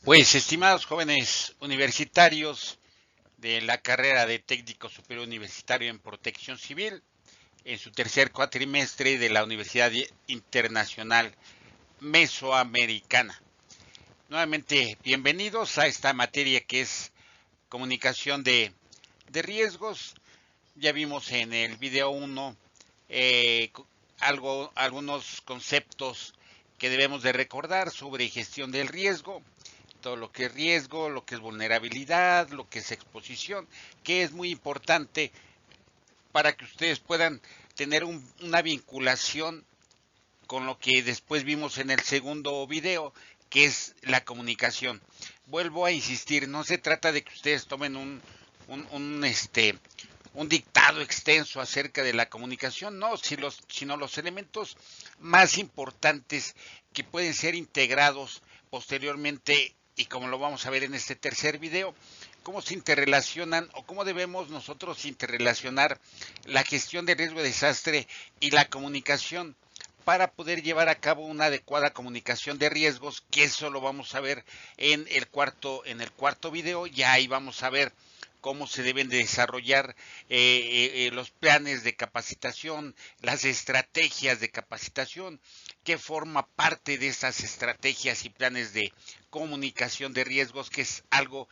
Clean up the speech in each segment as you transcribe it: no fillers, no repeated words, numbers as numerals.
Pues, estimados jóvenes universitarios de la carrera de técnico superior universitario en protección civil, en su tercer cuatrimestre de la Universidad Internacional Mesoamericana. Nuevamente, bienvenidos a esta materia que es comunicación de riesgos. Ya vimos en el video 1 eh, algunos conceptos que debemos de recordar sobre gestión del riesgo, todo lo que es riesgo, lo que es vulnerabilidad, lo que es exposición, que es muy importante para que ustedes puedan tener una vinculación con lo que después vimos en el segundo video, que es la comunicación. Vuelvo a insistir, no se trata de que ustedes tomen un, un, este, un dictado extenso acerca de la comunicación, no, sino los elementos más importantes que pueden ser integrados posteriormente, y como lo vamos a ver en este tercer video, cómo se interrelacionan o cómo debemos nosotros interrelacionar la gestión de riesgo de desastre y la comunicación para poder llevar a cabo una adecuada comunicación de riesgos, que eso lo vamos a ver en el cuarto video. Ya ahí vamos a ver cómo se deben de desarrollar los planes de capacitación, las estrategias de capacitación, que forma parte de esas estrategias y planes de comunicación de riesgos, que es algo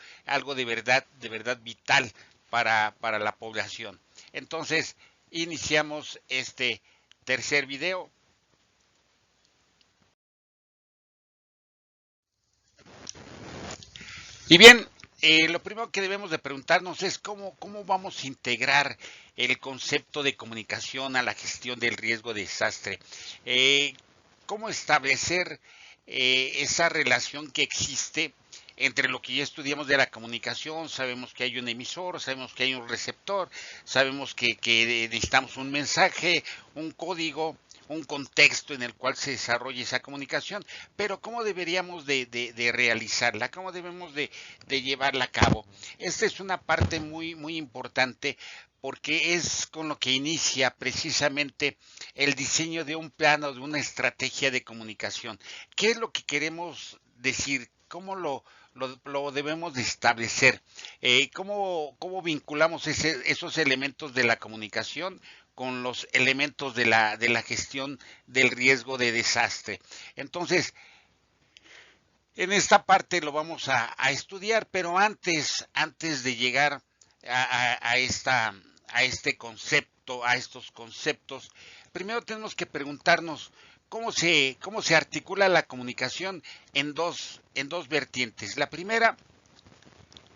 de verdad vital para la población. Entonces, iniciamos este tercer video. Y bien, lo primero que debemos de preguntarnos es cómo vamos a integrar el concepto de comunicación a la gestión del riesgo de desastre. Eh, ¿Cómo establecer esa relación que existe entre lo que ya estudiamos de la comunicación? Sabemos que hay un emisor, sabemos que hay un receptor, sabemos que necesitamos un mensaje, un código, un contexto en el cual se desarrolle esa comunicación, pero ¿cómo deberíamos de realizarla? ¿Cómo debemos de llevarla a cabo? Esta es una parte muy importante, porque es con lo que inicia precisamente el diseño de un plano, de una estrategia de comunicación. ¿Qué es lo que queremos decir? ¿Cómo lo debemos de establecer? ¿Cómo vinculamos esos elementos de la comunicación con los elementos de la gestión del riesgo de desastre? Entonces, en esta parte lo vamos a estudiar, pero antes de llegar a este concepto, a estos conceptos, primero tenemos que preguntarnos cómo se articula la comunicación en dos vertientes. La primera,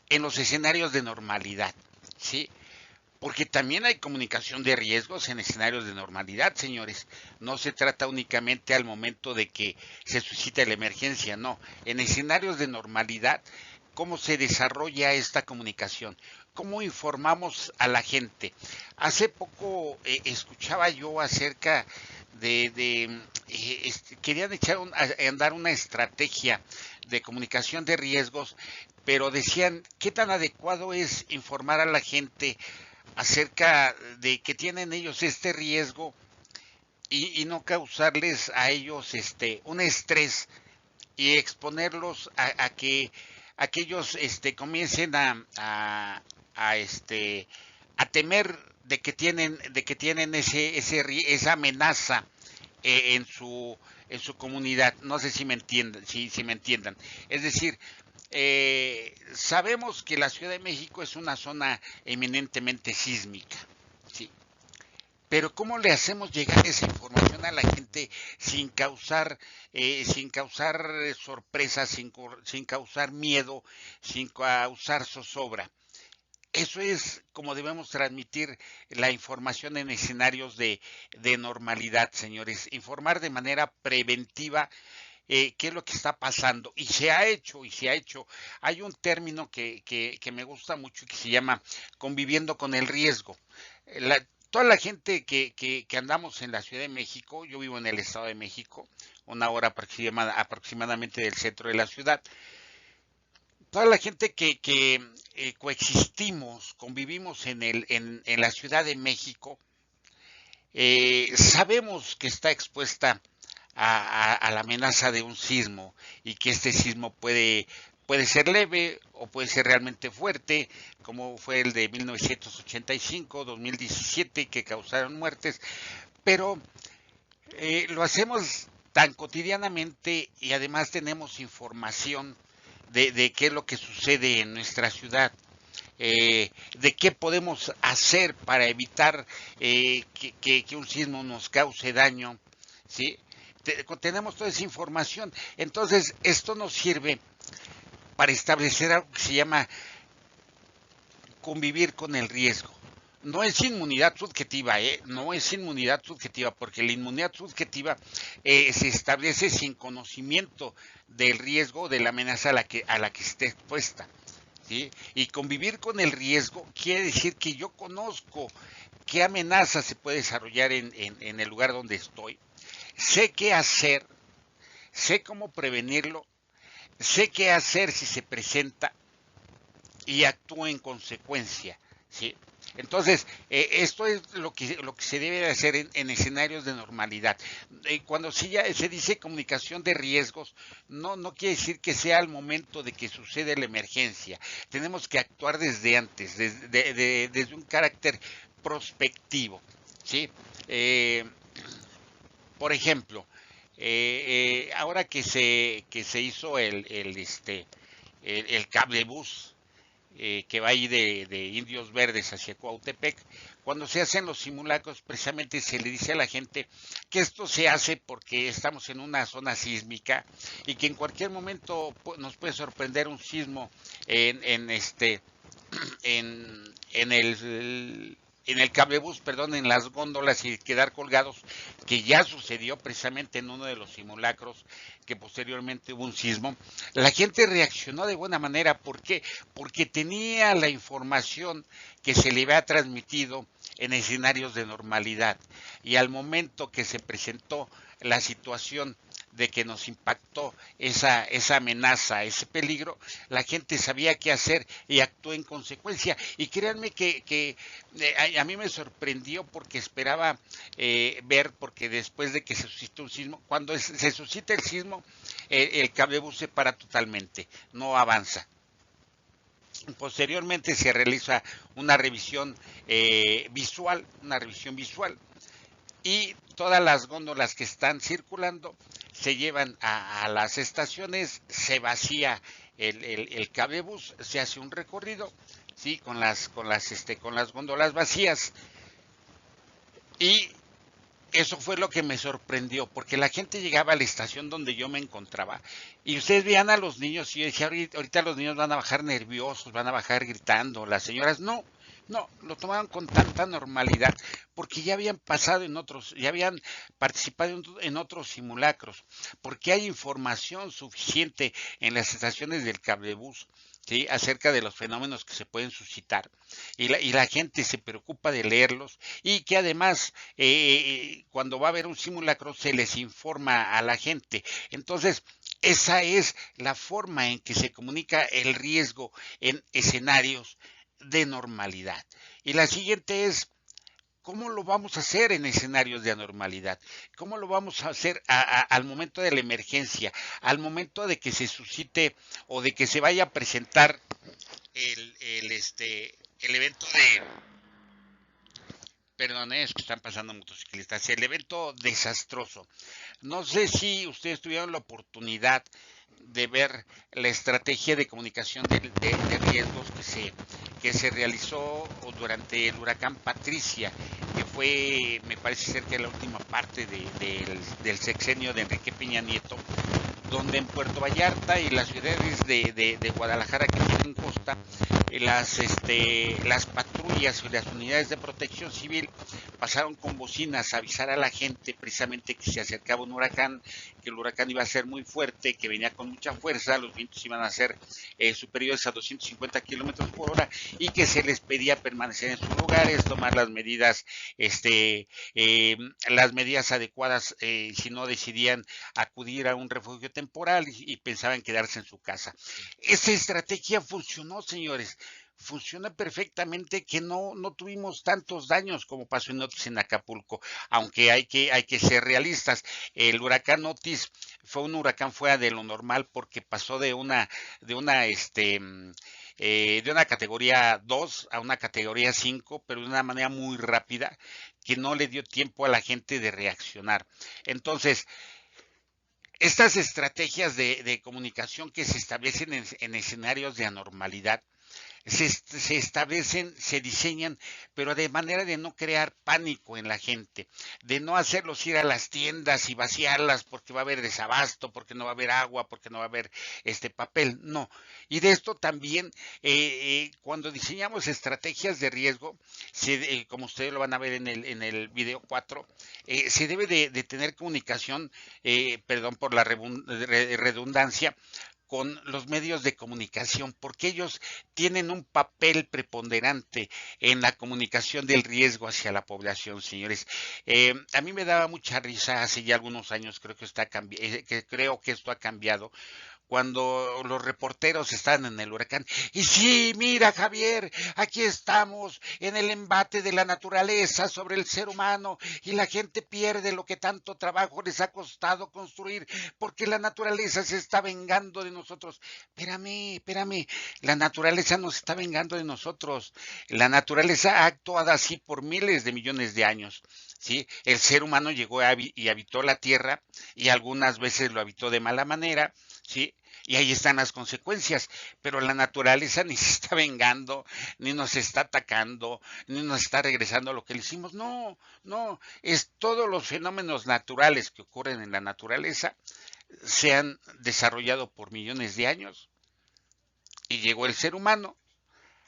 en los escenarios de normalidad, ¿sí? Porque también hay comunicación de riesgos en escenarios de normalidad, señores. No se trata únicamente al momento de que se suscita la emergencia, no. En escenarios de normalidad, ¿cómo se desarrolla esta comunicación? ¿Cómo informamos a la gente? Hace poco escuchaba yo acerca querían a andar una estrategia de comunicación de riesgos, pero decían, ¿qué tan adecuado es informar a la gente acerca de que tienen ellos este riesgo y no causarles a ellos un estrés y exponerlos a que ellos comiencen a temer de que tienen esa amenaza en su comunidad? No sé si me entiendan, si me entiendan. Es decir, sabemos que la Ciudad de México es una zona eminentemente sísmica, sí, pero ¿cómo le hacemos llegar esa información a la gente sin causar sorpresa, sin causar miedo, sin causar zozobra? Eso es como debemos transmitir la información en escenarios de normalidad, señores. Informar de manera preventiva qué es lo que está pasando. Y se ha hecho. Hay un término que me gusta mucho, que se llama conviviendo con el riesgo. Toda la gente que andamos en la Ciudad de México, yo vivo en el Estado de México, una hora aproximadamente del centro de la ciudad. Toda la gente que coexistimos, convivimos en la Ciudad de México, sabemos que está expuesta a la amenaza de un sismo, y que este sismo Puede ser leve o puede ser realmente fuerte, como fue el de 1985, 2017, que causaron muertes, pero lo hacemos tan cotidianamente y además tenemos información de qué es lo que sucede en nuestra ciudad, de qué podemos hacer para evitar que un sismo nos cause daño, ¿sí? Tenemos toda esa información, entonces esto nos sirve para establecer algo que se llama convivir con el riesgo. No es inmunidad subjetiva, no es inmunidad subjetiva, porque la inmunidad subjetiva se establece sin conocimiento del riesgo, de la amenaza a la que esté expuesta. ¿Sí? Y convivir con el riesgo quiere decir que yo conozco qué amenaza se puede desarrollar en el lugar donde estoy, sé qué hacer, sé cómo prevenirlo, sé qué hacer si se presenta y actúo en consecuencia, ¿sí? Entonces, esto es lo que se debe de hacer en escenarios de normalidad. Cuando se dice comunicación de riesgos, no quiere decir que sea al momento de que sucede la emergencia. Tenemos que actuar desde antes, desde un carácter prospectivo, ¿sí? Eh, por ejemplo, ahora que se hizo el cablebús, que va ahí de Indios Verdes hacia Cuautepec, cuando se hacen los simulacros, precisamente se le dice a la gente que esto se hace porque estamos en una zona sísmica y que en cualquier momento nos puede sorprender un sismo en este en el cablebús, perdón, en las góndolas y quedar colgados, que ya sucedió precisamente en uno de los simulacros, que posteriormente hubo un sismo. La gente reaccionó de buena manera, ¿por qué? Porque tenía la información que se le había transmitido en escenarios de normalidad, y al momento que se presentó la situación de que nos impactó esa amenaza, ese peligro, la gente sabía qué hacer y actuó en consecuencia. Y créanme que a mí me sorprendió porque esperaba ver, porque después de que se suscita un sismo, cuando se suscita el sismo, el cablebús se para totalmente, no avanza. Posteriormente se realiza una revisión visual, y todas las góndolas que están circulando se llevan a las estaciones, se vacía el cablebús, se hace un recorrido, sí, con las góndolas vacías, y eso fue lo que me sorprendió, porque la gente llegaba a la estación donde yo me encontraba y ustedes veían a los niños y yo decía, ahorita los niños van a bajar nerviosos, van a bajar gritando, las señoras no, lo tomaban con tanta normalidad, porque ya habían pasado ya habían participado en otros simulacros, porque hay información suficiente en las estaciones del cablebús, ¿sí? Acerca de los fenómenos que se pueden suscitar, y la gente se preocupa de leerlos, y que además cuando va a haber un simulacro se les informa a la gente. Entonces, esa es la forma en que se comunica el riesgo en escenarios de normalidad. Y la siguiente es, ¿cómo lo vamos a hacer en escenarios de anormalidad? ¿Cómo lo vamos a hacer al momento de la emergencia, al momento de que se suscite o de que se vaya a presentar el evento perdón, es que están pasando motociclistas, el evento desastroso? No sé si ustedes tuvieron la oportunidad de ver la estrategia de comunicación de riesgos que se realizó durante el huracán Patricia, que fue, me parece ser que la última parte del sexenio de Enrique Peña Nieto, donde en Puerto Vallarta y las ciudades de Guadalajara que tienen costa, las patrullas y las unidades de protección civil pasaron con bocinas a avisar a la gente precisamente que se acercaba un huracán, que el huracán iba a ser muy fuerte, que venía con mucha fuerza, los vientos iban a ser superiores a 250 kilómetros por hora, y que se les pedía permanecer en sus lugares, tomar las medidas adecuadas si no decidían acudir a un refugio temporal y pensaban quedarse en su casa. Esa estrategia funcionó, señores, funciona perfectamente, que no tuvimos tantos daños como pasó en Otis en Acapulco, aunque hay que ser realistas. El huracán Otis fue un huracán fuera de lo normal porque pasó de una de una categoría 2 a una categoría 5, pero de una manera muy rápida que no le dio tiempo a la gente de reaccionar. Entonces, estas estrategias de comunicación que se establecen en escenarios de anormalidad se establecen, se diseñan, pero de manera de no crear pánico en la gente, de no hacerlos ir a las tiendas y vaciarlas porque va a haber desabasto, porque no va a haber agua, porque no va a haber este papel, no. Y de esto también, cuando diseñamos estrategias de riesgo, como ustedes lo van a ver en el video 4, se debe de tener comunicación, perdón por la redundancia, con los medios de comunicación, porque ellos tienen un papel preponderante en la comunicación del riesgo hacia la población, señores. A mí me daba mucha risa hace ya algunos años, creo que esto ha cambiado, cuando los reporteros están en el huracán. Y sí, mira Javier, aquí estamos en el embate de la naturaleza sobre el ser humano y la gente pierde lo que tanto trabajo les ha costado construir porque la naturaleza se está vengando de nosotros. Espérame, la naturaleza no se está vengando de nosotros. La naturaleza ha actuado así por miles de millones de años. ¿Sí? El ser humano llegó y habitó la tierra y algunas veces lo habitó de mala manera, ¿sí? Y ahí están las consecuencias, pero la naturaleza ni se está vengando, ni nos está atacando, ni nos está regresando a lo que le hicimos. No, es todos los fenómenos naturales que ocurren en la naturaleza se han desarrollado por millones de años y llegó el ser humano,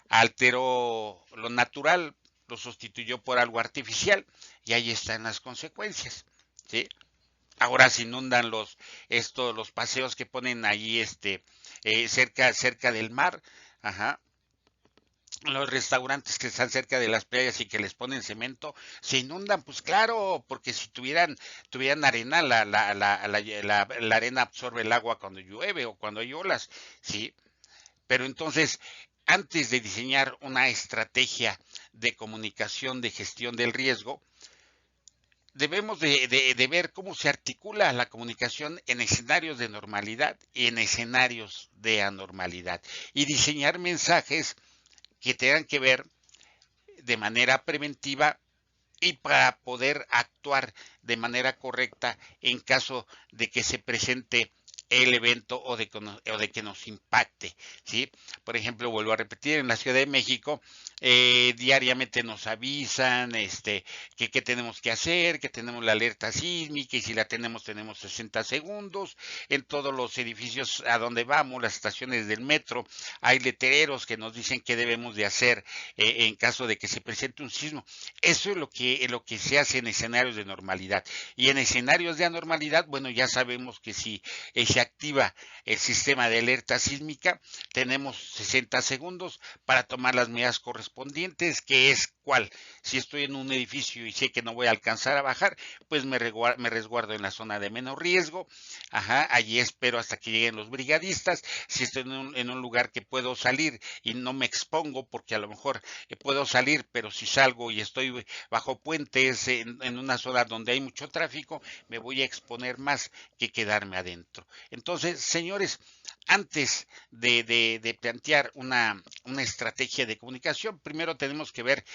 alteró lo natural, lo sustituyó por algo artificial y ahí están las consecuencias, ¿sí? Ahora se inundan los paseos que ponen ahí cerca del mar, ajá, los restaurantes que están cerca de las playas y que les ponen cemento, se inundan, pues claro, porque si tuvieran arena, la arena absorbe el agua cuando llueve o cuando hay olas, sí, pero entonces, antes de diseñar una estrategia de comunicación de gestión del riesgo, debemos de ver cómo se articula la comunicación en escenarios de normalidad y en escenarios de anormalidad y diseñar mensajes que tengan que ver de manera preventiva y para poder actuar de manera correcta en caso de que se presente el evento o de que nos impacte, ¿sí? Por ejemplo, vuelvo a repetir, en la Ciudad de México diariamente nos avisan que qué tenemos que hacer, que tenemos la alerta sísmica y si la tenemos 60 segundos. En todos los edificios a donde vamos, las estaciones del metro, hay letreros que nos dicen qué debemos de hacer en caso de que se presente un sismo. Eso es lo que se hace en escenarios de normalidad. Y en escenarios de anormalidad, bueno, ya sabemos que si se activa el sistema de alerta sísmica, tenemos 60 segundos para tomar las medidas correspondientes, que es cuál. Si estoy en un edificio y sé que no voy a alcanzar a bajar, pues me resguardo en la zona de menos riesgo. Ajá, allí espero hasta que lleguen los brigadistas. Si estoy en un lugar que puedo salir y no me expongo, porque a lo mejor puedo salir, pero si salgo y estoy bajo puentes en una zona donde hay mucho tráfico, me voy a exponer más que quedarme adentro. Entonces, señores, antes de plantear una estrategia de comunicación, primero tenemos que ver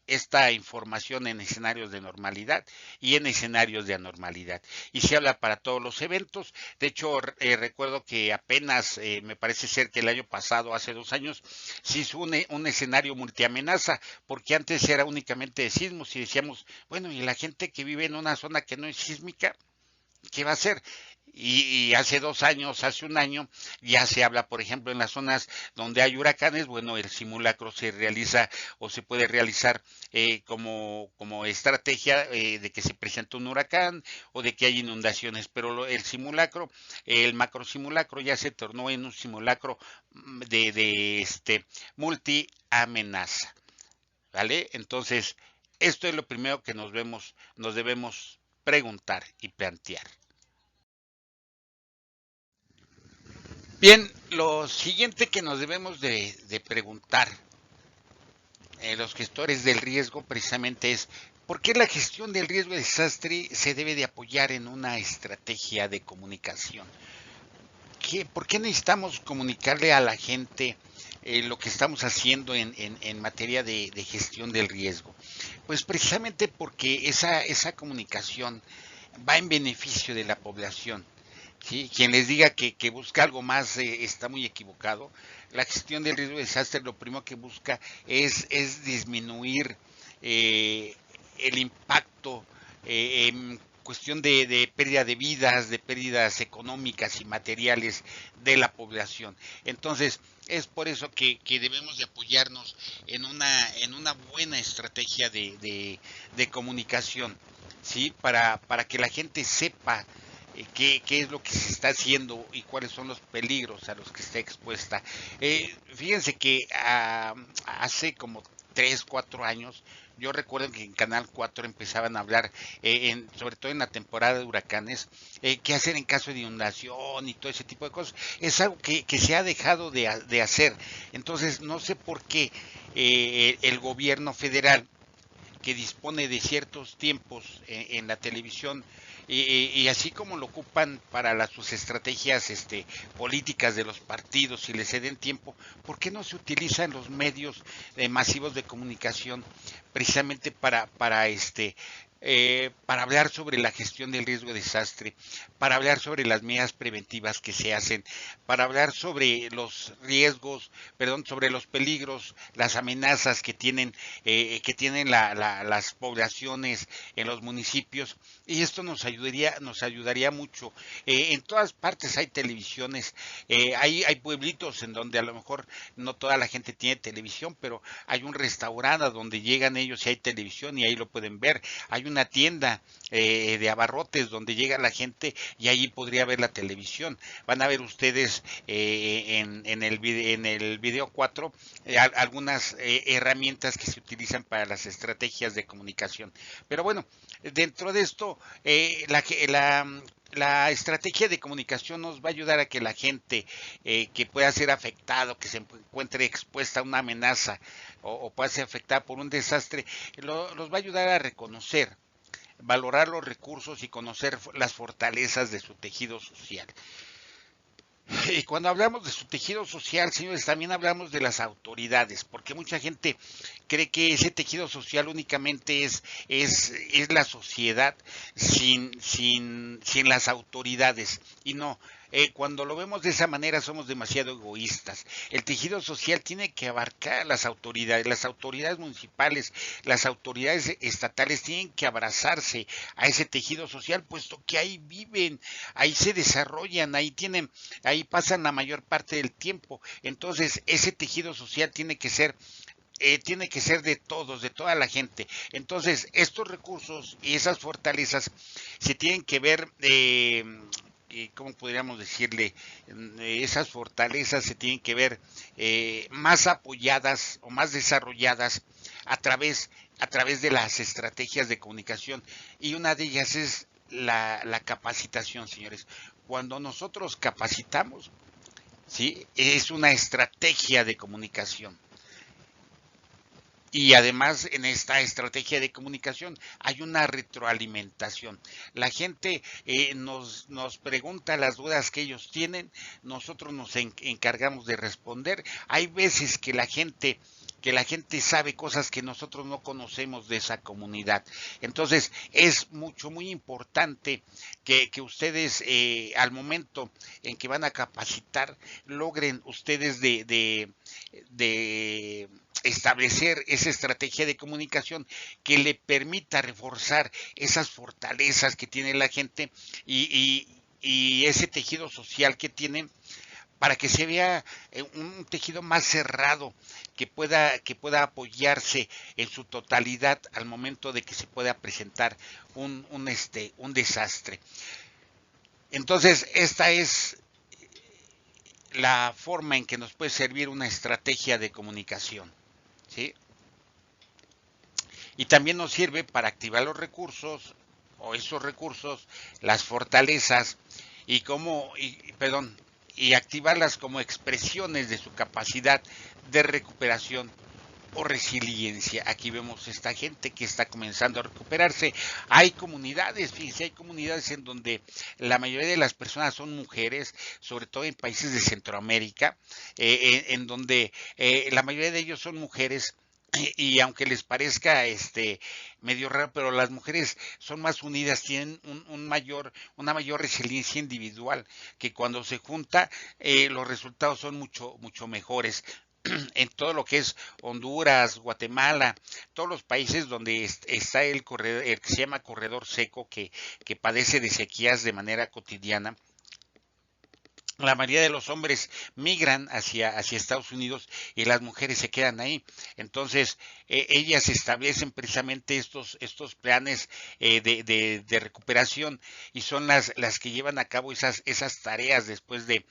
esta información en escenarios de normalidad y en escenarios de anormalidad. Y se habla para todos los eventos. De hecho, recuerdo que apenas, me parece ser que el año pasado, hace 2 años, se hizo un escenario multiamenaza, porque antes era únicamente de sismos y decíamos, bueno, y la gente que vive en una zona que no es sísmica, ¿qué va a hacer? Y hace 2 años, hace un año, ya se habla, por ejemplo, en las zonas donde hay huracanes, bueno, el simulacro se realiza o se puede realizar como estrategia de que se presenta un huracán o de que hay inundaciones, pero el simulacro, el macro simulacro ya se tornó en un simulacro de multi amenaza, ¿vale? Entonces, esto es lo primero que nos debemos preguntar y plantear. Bien, lo siguiente que nos debemos de preguntar los gestores del riesgo precisamente es ¿por qué la gestión del riesgo de desastre se debe de apoyar en una estrategia de comunicación? ¿Por qué necesitamos comunicarle a la gente lo que estamos haciendo en materia de gestión del riesgo? Pues precisamente porque esa comunicación va en beneficio de la población. ¿Sí? Quien les diga que busca algo más está muy equivocado. La gestión del riesgo de desastre lo primero que busca es disminuir eh, el impacto en cuestión de pérdida de vidas, de pérdidas económicas y materiales de la población. Entonces, es por eso que debemos de apoyarnos en una buena estrategia de comunicación, ¿sí? Para que la gente sepa qué es lo que se está haciendo y cuáles son los peligros a los que está expuesta. Fíjense que hace como 3, 4 años, yo recuerdo que en Canal 4 empezaban a hablar, sobre todo en la temporada de huracanes, qué hacer en caso de inundación y todo ese tipo de cosas. Es algo que se ha dejado de hacer. Entonces, no sé por qué el gobierno federal que dispone de ciertos tiempos en la televisión y así como lo ocupan para sus estrategias políticas de los partidos y les ceden tiempo, ¿por qué no se utilizan los medios masivos de comunicación precisamente para hablar sobre la gestión del riesgo de desastre, para hablar sobre las medidas preventivas que se hacen, para hablar sobre los riesgos, perdón, sobre los peligros, las amenazas que tienen las poblaciones en los municipios? Y esto nos ayudaría mucho. En todas partes hay televisiones, hay pueblitos en donde a lo mejor no toda la gente tiene televisión, pero hay un restaurante a donde llegan ellos y hay televisión y ahí lo pueden ver. Hay una tienda de abarrotes donde llega la gente y allí podría ver la televisión. Van a ver ustedes en el video 4 algunas herramientas que se utilizan para las estrategias de comunicación. Pero bueno, dentro de esto, la estrategia de comunicación nos va a ayudar a que la gente que pueda ser afectado, que se encuentre expuesta a una amenaza o pueda ser afectada por un desastre, los va a ayudar a reconocer, valorar los recursos y conocer las fortalezas de su tejido social. Y cuando hablamos de su tejido social, señores, también hablamos de las autoridades, porque mucha gente cree que ese tejido social únicamente es la sociedad sin las autoridades. Y no, cuando lo vemos de esa manera somos demasiado egoístas. El tejido social tiene que abarcar las autoridades municipales, las autoridades estatales tienen que abrazarse a ese tejido social, puesto que ahí viven, ahí se desarrollan, ahí pasan la mayor parte del tiempo. Entonces, ese tejido social tiene que ser de todos, de toda la gente. Entonces, estos recursos y esas fortalezas se tienen que ver, ¿cómo podríamos decirle? Esas fortalezas se tienen que ver más apoyadas o más desarrolladas a través de las estrategias de comunicación. Y una de ellas es la capacitación, señores. Cuando nosotros capacitamos, ¿sí? Es una estrategia de comunicación. Y además en esta estrategia de comunicación hay una retroalimentación. La gente nos pregunta las dudas que ellos tienen, nosotros nos encargamos de responder. Hay veces que la gente sabe cosas que nosotros no conocemos de esa comunidad. Entonces es muy importante que ustedes al momento en que van a capacitar logren ustedes de establecer esa estrategia de comunicación que le permita reforzar esas fortalezas que tiene la gente y ese tejido social que tienen para que se vea un tejido más cerrado que pueda apoyarse en su totalidad al momento de que se pueda presentar un desastre. Entonces, esta es la forma en que nos puede servir una estrategia de comunicación, ¿sí? Y también nos sirve para activar los recursos o esos recursos, las fortalezas y perdón, y activarlas como expresiones de su capacidad de recuperación o resiliencia. Aquí vemos esta gente que está comenzando a recuperarse. Hay comunidades, fíjense, hay comunidades en donde la mayoría de las personas son mujeres, sobre todo en países de Centroamérica, en donde la mayoría de ellos son mujeres. Y aunque les parezca medio raro, pero las mujeres son más unidas, tienen una mayor resiliencia individual, que cuando se junta los resultados son mucho mejores en todo lo que es Honduras, Guatemala, todos los países donde está el corredor, el que se llama corredor seco, que padece de sequías de manera cotidiana. La mayoría de los hombres migran hacia Estados Unidos y las mujeres se quedan ahí. Entonces, ellas establecen precisamente estos planes de recuperación, y son las que llevan a cabo esas tareas después de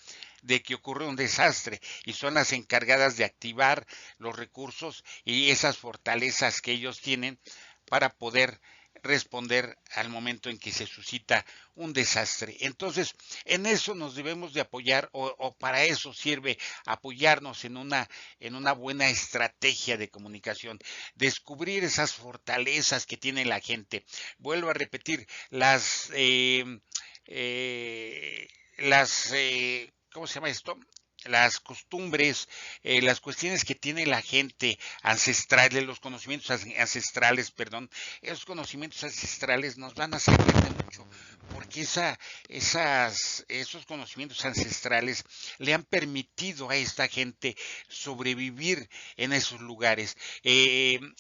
que ocurre un desastre, y son las encargadas de activar los recursos y esas fortalezas que ellos tienen para poder responder al momento en que se suscita un desastre. Entonces, en eso nos debemos de apoyar, o para eso sirve apoyarnos en una buena estrategia de comunicación, descubrir esas fortalezas que tiene la gente. Vuelvo a repetir, ¿cómo se llama esto? Las costumbres, las cuestiones que tiene la gente ancestrales, los conocimientos ancestrales, perdón, esos conocimientos ancestrales nos van a servir de mucho, porque esos conocimientos ancestrales le han permitido a esta gente sobrevivir en esos lugares.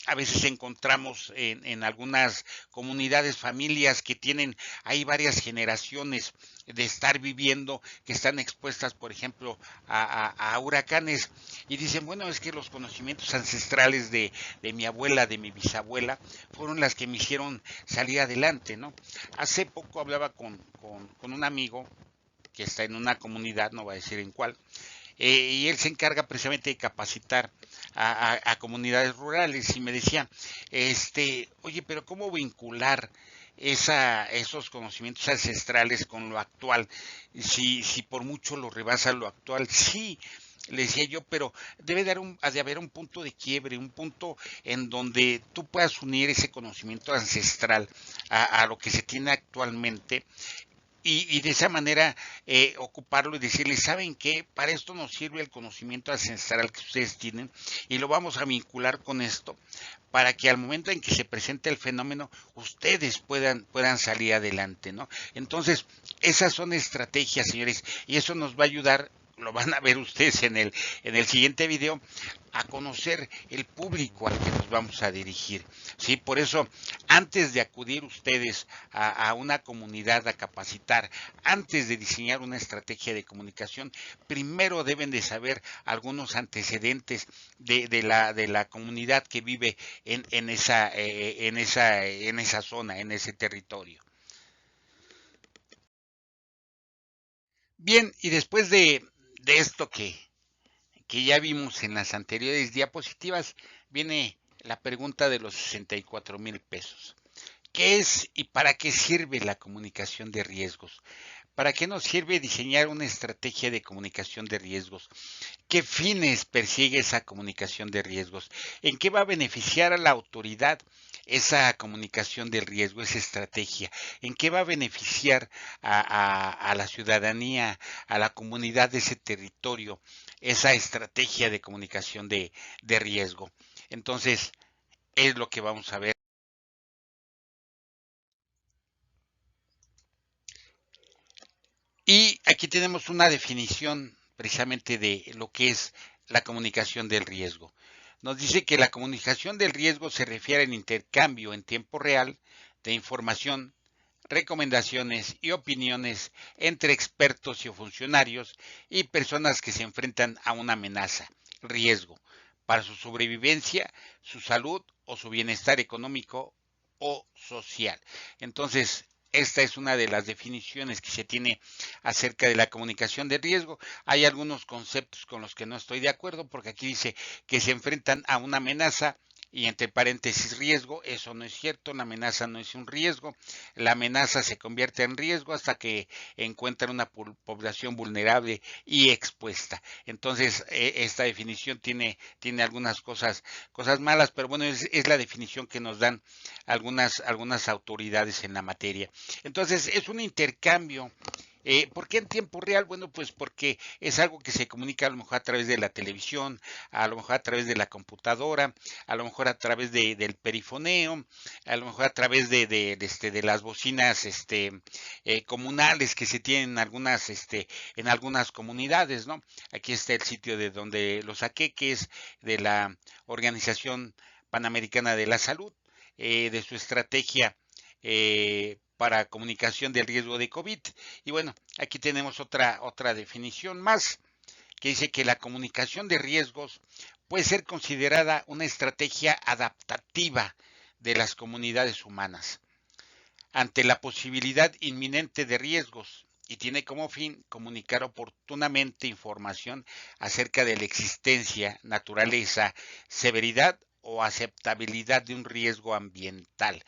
A veces encontramos en algunas comunidades, familias que tienen, hay varias generaciones de estar viviendo, que están expuestas, por ejemplo, a huracanes, y dicen, bueno, es que los conocimientos ancestrales de mi abuela, de mi bisabuela, fueron las que me hicieron salir adelante, ¿no? Hace poco hablaba con un amigo que está en una comunidad, no voy a decir en cuál, y él se encarga precisamente de capacitar a comunidades rurales, y me decía, oye, pero ¿cómo vincular esos conocimientos ancestrales con lo actual? Si por mucho lo rebasa lo actual, sí, le decía yo, pero ha de haber un punto de quiebre, un punto en donde tú puedas unir ese conocimiento ancestral a lo que se tiene actualmente, y de esa manera ocuparlo y decirles, ¿saben qué? Para esto nos sirve el conocimiento ancestral que ustedes tienen, y lo vamos a vincular con esto, para que al momento en que se presente el fenómeno, ustedes puedan salir adelante, ¿no? Entonces, esas son estrategias, señores, y eso nos va a ayudar, lo van a ver ustedes en el siguiente video, a conocer el público al que nos vamos a dirigir. ¿Sí? Por eso, antes de acudir ustedes a una comunidad a capacitar, antes de diseñar una estrategia de comunicación, primero deben de saber algunos antecedentes de la comunidad que vive en esa zona, en ese territorio. Bien, y después de esto que ya vimos en las anteriores diapositivas, viene la pregunta de los 64,000 pesos. ¿Qué es y para qué sirve la comunicación de riesgos? ¿Para qué nos sirve diseñar una estrategia de comunicación de riesgos? ¿Qué fines persigue esa comunicación de riesgos? ¿En qué va a beneficiar a la autoridad esa comunicación del riesgo, esa estrategia? ¿En qué va a beneficiar a la ciudadanía, a la comunidad de ese territorio, esa estrategia de comunicación de riesgo? Entonces, es lo que vamos a ver. Y aquí tenemos una definición precisamente de lo que es la comunicación del riesgo. Nos dice que la comunicación del riesgo se refiere al intercambio en tiempo real de información, recomendaciones y opiniones entre expertos y funcionarios y personas que se enfrentan a una amenaza, riesgo, para su sobrevivencia, su salud o su bienestar económico o social. Entonces, esta es una de las definiciones que se tiene acerca de la comunicación de riesgo. Hay algunos conceptos con los que no estoy de acuerdo, porque aquí dice que se enfrentan a una amenaza y entre paréntesis riesgo. Eso no es cierto, la amenaza no es un riesgo, la amenaza se convierte en riesgo hasta que encuentran una población vulnerable y expuesta. Entonces, esta definición tiene algunas cosas malas, pero bueno, es la definición que nos dan algunas autoridades en la materia. Entonces, es un intercambio. ¿Por qué en tiempo real? Bueno, pues porque es algo que se comunica a lo mejor a través de la televisión, a lo mejor a través de la computadora, a lo mejor a través del perifoneo, a lo mejor a través de las bocinas comunales que se tienen en algunas comunidades, ¿no? Aquí está el sitio de donde lo saqué, que es de la Organización Panamericana de la Salud, de su estrategia para comunicación del riesgo de COVID. Y bueno, aquí tenemos otra definición más, que dice que la comunicación de riesgos puede ser considerada una estrategia adaptativa de las comunidades humanas ante la posibilidad inminente de riesgos y tiene como fin comunicar oportunamente información acerca de la existencia, naturaleza, severidad o aceptabilidad de un riesgo ambiental.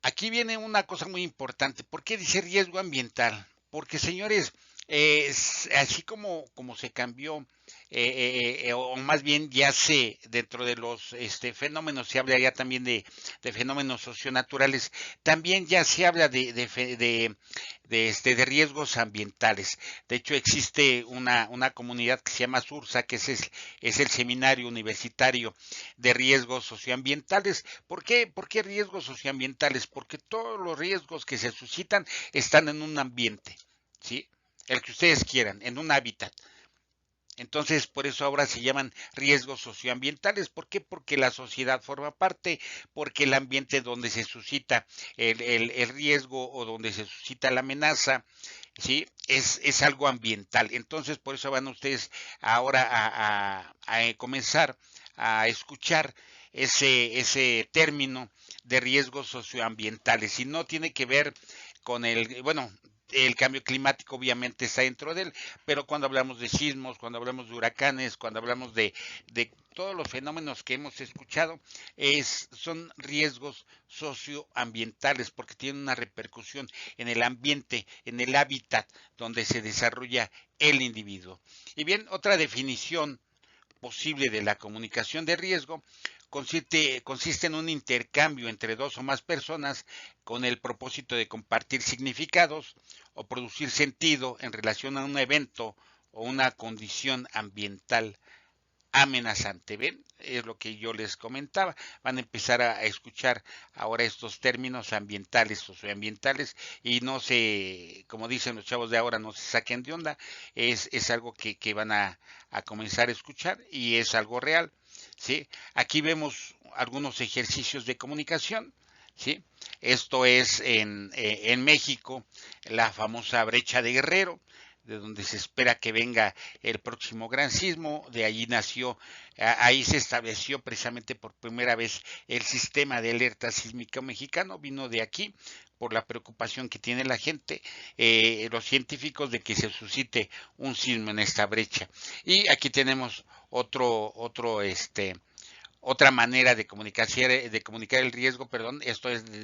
Aquí viene una cosa muy importante. ¿Por qué dice riesgo ambiental? Porque, señores, así como se cambió, o más bien ya dentro de los fenómenos, se habla ya también de fenómenos socionaturales, también ya se habla de riesgos ambientales. De hecho, existe una comunidad que se llama SURSA, que es el Seminario Universitario de Riesgos Socioambientales. ¿Por qué riesgos socioambientales? Porque todos los riesgos que se suscitan están en un ambiente, ¿sí? El que ustedes quieran, en un hábitat. Entonces, por eso ahora se llaman riesgos socioambientales. ¿Por qué? Porque la sociedad forma parte, porque el ambiente donde se suscita el riesgo o donde se suscita la amenaza, ¿sí? Es algo ambiental. Entonces, por eso van ustedes ahora a comenzar a escuchar ese término de riesgos socioambientales. Y no tiene que ver con bueno, el cambio climático obviamente está dentro de él, pero cuando hablamos de sismos, cuando hablamos de huracanes, cuando hablamos de todos los fenómenos que hemos escuchado, son riesgos socioambientales porque tienen una repercusión en el ambiente, en el hábitat donde se desarrolla el individuo. Y bien, otra definición posible de la comunicación de riesgo consiste en un intercambio entre dos o más personas con el propósito de compartir significados o producir sentido en relación a un evento o una condición ambiental amenazante. ¿Ven? Es lo que yo les comentaba. Van a empezar a escuchar ahora estos términos ambientales, socioambientales, y no se, como dicen los chavos de ahora, no se saquen de onda. Es algo que van a comenzar a escuchar y es algo real. ¿Sí? Aquí vemos algunos ejercicios de comunicación. ¿Sí? Esto es en México, la famosa brecha de Guerrero, de donde se espera que venga el próximo gran sismo. De allí nació, ahí se estableció precisamente por primera vez el sistema de alerta sísmica mexicano, vino de aquí por la preocupación que tiene la gente, los científicos, de que se suscite un sismo en esta brecha. Y aquí tenemos otra manera de comunicar el riesgo, perdón,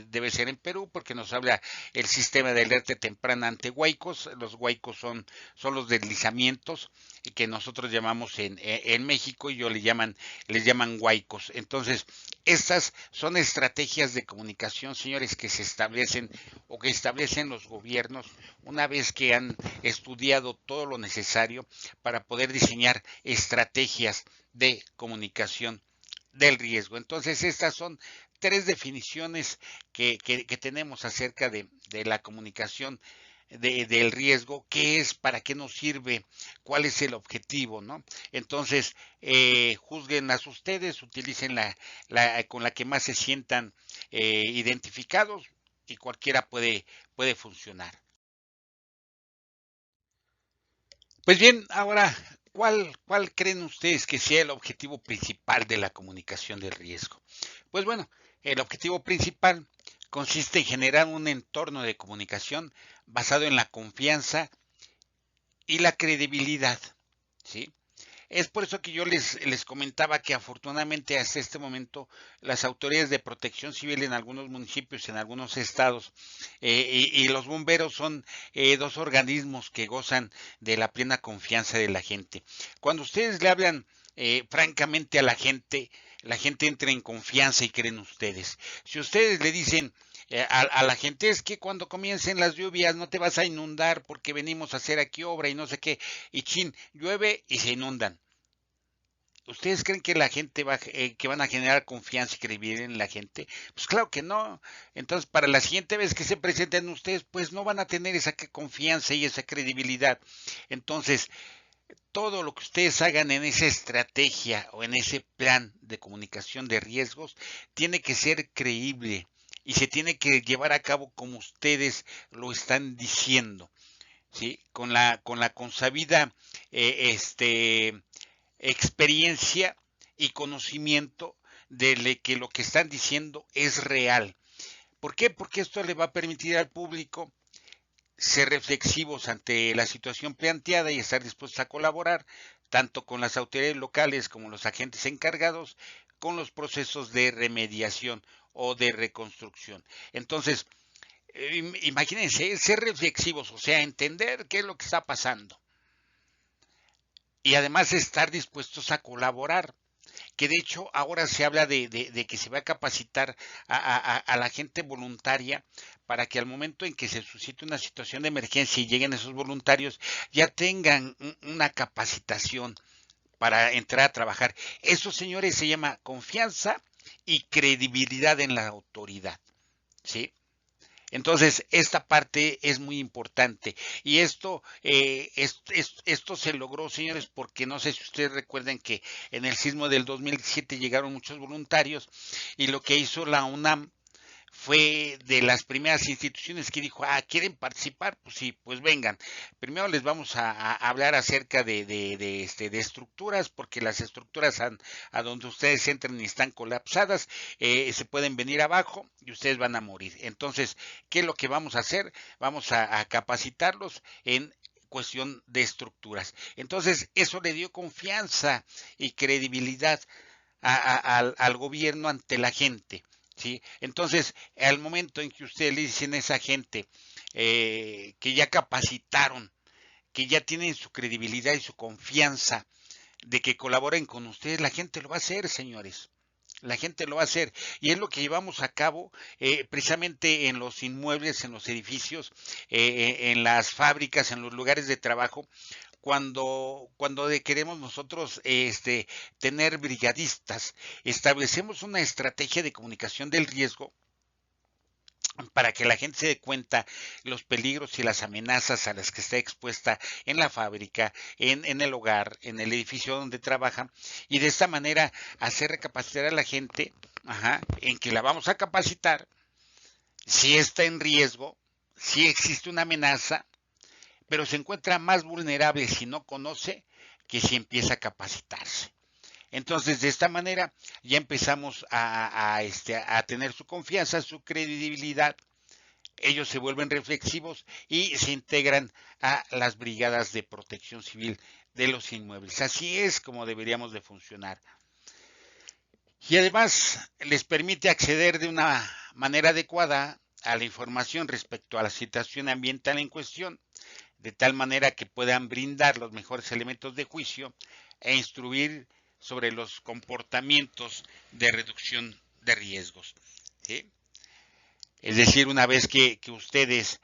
debe ser en Perú, porque nos habla el sistema de alerta temprana ante huaicos. Los huaicos son los deslizamientos que nosotros llamamos en México, y les llaman huaicos. Entonces, estas son estrategias de comunicación, señores, que se establecen o que establecen los gobiernos una vez que han estudiado todo lo necesario para poder diseñar estrategias de comunicación del riesgo. Entonces, estas son tres definiciones que tenemos acerca de la comunicación del riesgo: qué es, para qué nos sirve, cuál es el objetivo, ¿no? Entonces, juzguenlas ustedes, utilicen con la que más se sientan identificados, y cualquiera puede funcionar. Pues bien, ahora, ¿cuál creen ustedes que sea el objetivo principal de la comunicación del riesgo? Pues bueno, el objetivo principal consiste en generar un entorno de comunicación basado en la confianza y la credibilidad, ¿sí? Es por eso que yo les comentaba que afortunadamente hasta este momento las autoridades de protección civil en algunos municipios, en algunos estados, y los bomberos son dos organismos que gozan de la plena confianza de la gente. Cuando ustedes le hablan francamente a la gente entra en confianza y cree en ustedes. Si ustedes le dicen a la gente es que cuando comiencen las lluvias no te vas a inundar porque venimos a hacer aquí obra y no sé qué, y chin, llueve y se inundan. ¿Ustedes creen que la gente que van a generar confianza y credibilidad en la gente? Pues claro que no. Entonces, para la siguiente vez que se presenten ustedes, pues no van a tener esa confianza y esa credibilidad. Entonces, todo lo que ustedes hagan en esa estrategia o en ese plan de comunicación de riesgos tiene que ser creíble y se tiene que llevar a cabo como ustedes lo están diciendo, ¿sí? Con la consabida experiencia y conocimiento de que lo que están diciendo es real. ¿Por qué? Porque esto le va a permitir al público ser reflexivos ante la situación planteada y estar dispuestos a colaborar tanto con las autoridades locales como los agentes encargados con los procesos de remediación o de reconstrucción. Entonces, imagínense, ser reflexivos, o sea, entender qué es lo que está pasando y además estar dispuestos a colaborar, que de hecho ahora se habla de que se va a capacitar a la gente voluntaria para que al momento en que se suscite una situación de emergencia y lleguen esos voluntarios ya tengan una capacitación para entrar a trabajar. Eso, señores, se llama confianza y credibilidad en la autoridad, ¿sí? Entonces, esta parte es muy importante. Y esto se logró, señores, porque no sé si ustedes recuerden que en el sismo del 2007 llegaron muchos voluntarios y lo que hizo la UNAM fue de las primeras instituciones que dijo, ¿quieren participar? Pues sí, pues vengan. Primero les vamos a hablar acerca de estructuras, porque las estructuras a donde ustedes entran y están colapsadas, se pueden venir abajo y ustedes van a morir. Entonces, ¿qué es lo que vamos a hacer? Vamos a capacitarlos en cuestión de estructuras. Entonces, eso le dio confianza y credibilidad al gobierno ante la gente. ¿Sí? Entonces, al momento en que ustedes le dicen a esa gente que ya capacitaron, que ya tienen su credibilidad y su confianza de que colaboren con ustedes, la gente lo va a hacer, señores. La gente lo va a hacer y es lo que llevamos a cabo precisamente en los inmuebles, en los edificios, en las fábricas, en los lugares de trabajo, cuando queremos nosotros tener brigadistas, establecemos una estrategia de comunicación del riesgo para que la gente se dé cuenta los peligros y las amenazas a las que está expuesta en la fábrica, en el hogar, en el edificio donde trabaja, y de esta manera hacer recapacitar a la gente, en que la vamos a capacitar si está en riesgo, si existe una amenaza, pero se encuentra más vulnerable si no conoce que si empieza a capacitarse. Entonces, de esta manera ya empezamos a tener su confianza, su credibilidad. Ellos se vuelven reflexivos y se integran a las brigadas de protección civil de los inmuebles. Así es como deberíamos de funcionar. Y además les permite acceder de una manera adecuada a la información respecto a la situación ambiental en cuestión, de tal manera que puedan brindar los mejores elementos de juicio e instruir sobre los comportamientos de reducción de riesgos. ¿Sí? Es decir, una vez que ustedes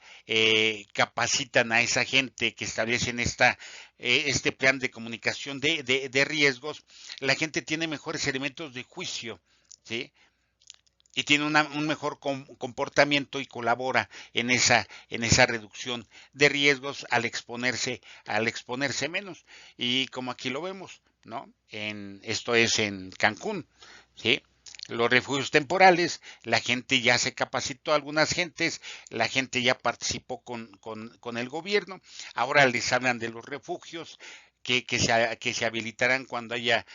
capacitan a esa gente que establecen este plan de comunicación de riesgos, la gente tiene mejores elementos de juicio, ¿sí? Y tiene un mejor comportamiento y colabora en esa reducción de riesgos al exponerse menos. Y como aquí lo vemos, ¿no? Esto es en Cancún, ¿sí? Los refugios temporales, la gente ya se capacitó, algunas gentes, la gente ya participó con el gobierno, ahora les hablan de los refugios que se habilitarán cuando haya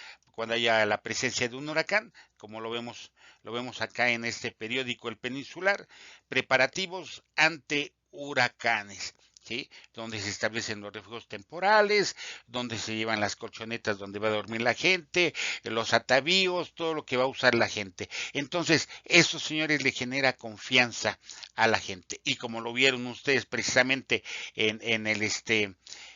la presencia de un huracán, como lo vemos acá en este periódico El Peninsular, preparativos ante huracanes. ¿sí? Donde se establecen los refugios temporales, donde se llevan las colchonetas donde va a dormir la gente, los atavíos, todo lo que va a usar la gente. Entonces, eso, señores, le genera confianza a la gente. Y como lo vieron ustedes precisamente en el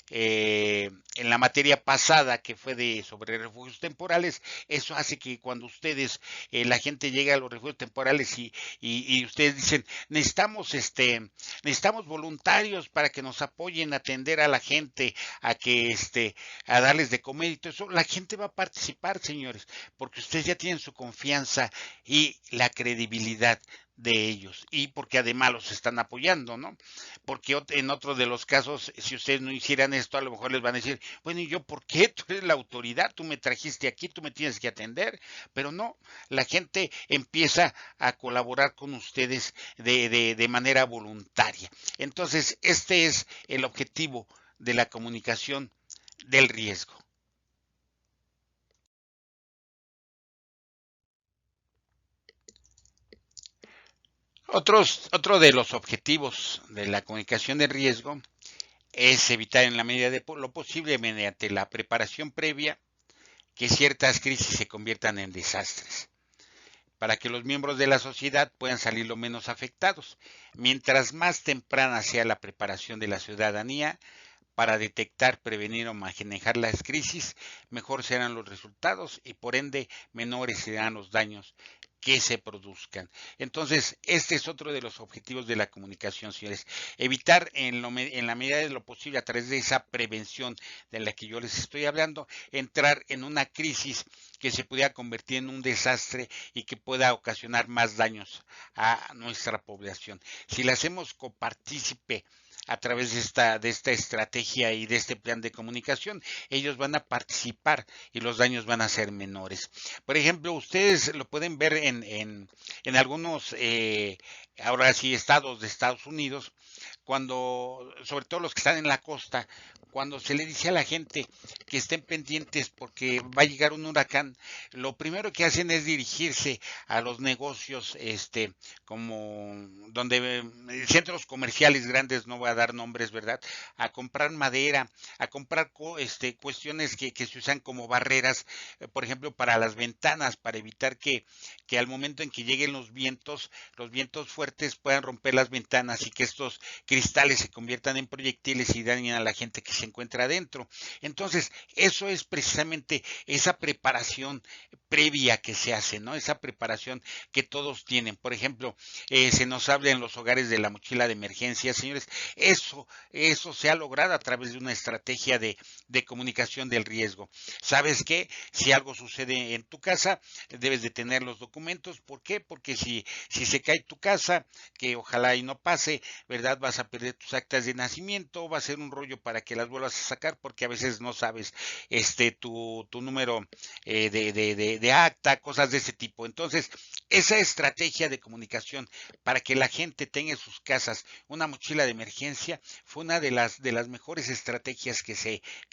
en la materia pasada que fue de sobre refugios temporales, eso hace que cuando ustedes, la gente llega a los refugios temporales y ustedes dicen, necesitamos voluntarios para que nos apoyen a atender a la gente, a que a darles de comer y todo eso, la gente va a participar, señores, porque ustedes ya tienen su confianza y la credibilidad de ellos y porque además los están apoyando, ¿no? Porque en otro de los casos, si ustedes no hicieran esto, a lo mejor les van a decir, bueno, ¿y yo por qué? Tú eres la autoridad, tú me trajiste aquí, tú me tienes que atender, pero no, la gente empieza a colaborar con ustedes de manera voluntaria. Entonces, este es el objetivo de la comunicación del riesgo. Otro de los objetivos de la comunicación de riesgo es evitar en la medida de lo posible mediante la preparación previa que ciertas crisis se conviertan en desastres, para que los miembros de la sociedad puedan salir lo menos afectados. Mientras más temprana sea la preparación de la ciudadanía para detectar, prevenir o manejar las crisis, mejor serán los resultados y por ende menores serán los daños que se produzcan. Entonces, este es otro de los objetivos de la comunicación, señores. Evitar en la medida de lo posible, a través de esa prevención de la que yo les estoy hablando, entrar en una crisis que se pudiera convertir en un desastre y que pueda ocasionar más daños a nuestra población. Si la hacemos copartícipe a través de esta estrategia y de este plan de comunicación, ellos van a participar y los daños van a ser menores. Por ejemplo, ustedes lo pueden ver en algunos, ahora sí, estados de Estados Unidos, cuando, sobre todo los que están en la costa, cuando se le dice a la gente que estén pendientes porque va a llegar un huracán, lo primero que hacen es dirigirse a los negocios, como donde centros comerciales grandes, no voy a dar nombres, ¿verdad? A comprar madera, a comprar cuestiones que se usan como barreras, por ejemplo, para las ventanas, para evitar que al momento en que lleguen los vientos fuertes puedan romper las ventanas y que estos cristales se conviertan en proyectiles y dañen a la gente que se encuentra adentro. Entonces, eso es precisamente esa preparación previa que se hace, ¿no? Esa preparación que todos tienen. Por ejemplo, se nos habla en los hogares de la mochila de emergencia, señores. Eso se ha logrado a través de una estrategia de comunicación del riesgo. ¿Sabes qué? Si algo sucede en tu casa, debes de tener los documentos. ¿Por qué? Porque si se cae tu casa, que ojalá y no pase, ¿verdad? Vas a perder tus actas de nacimiento, va a ser un rollo para que las vuelvas a sacar porque a veces no sabes tu número de acta, cosas de ese tipo. Entonces, esa estrategia de comunicación para que la gente tenga en sus casas una mochila de emergencia fue una de las mejores estrategias que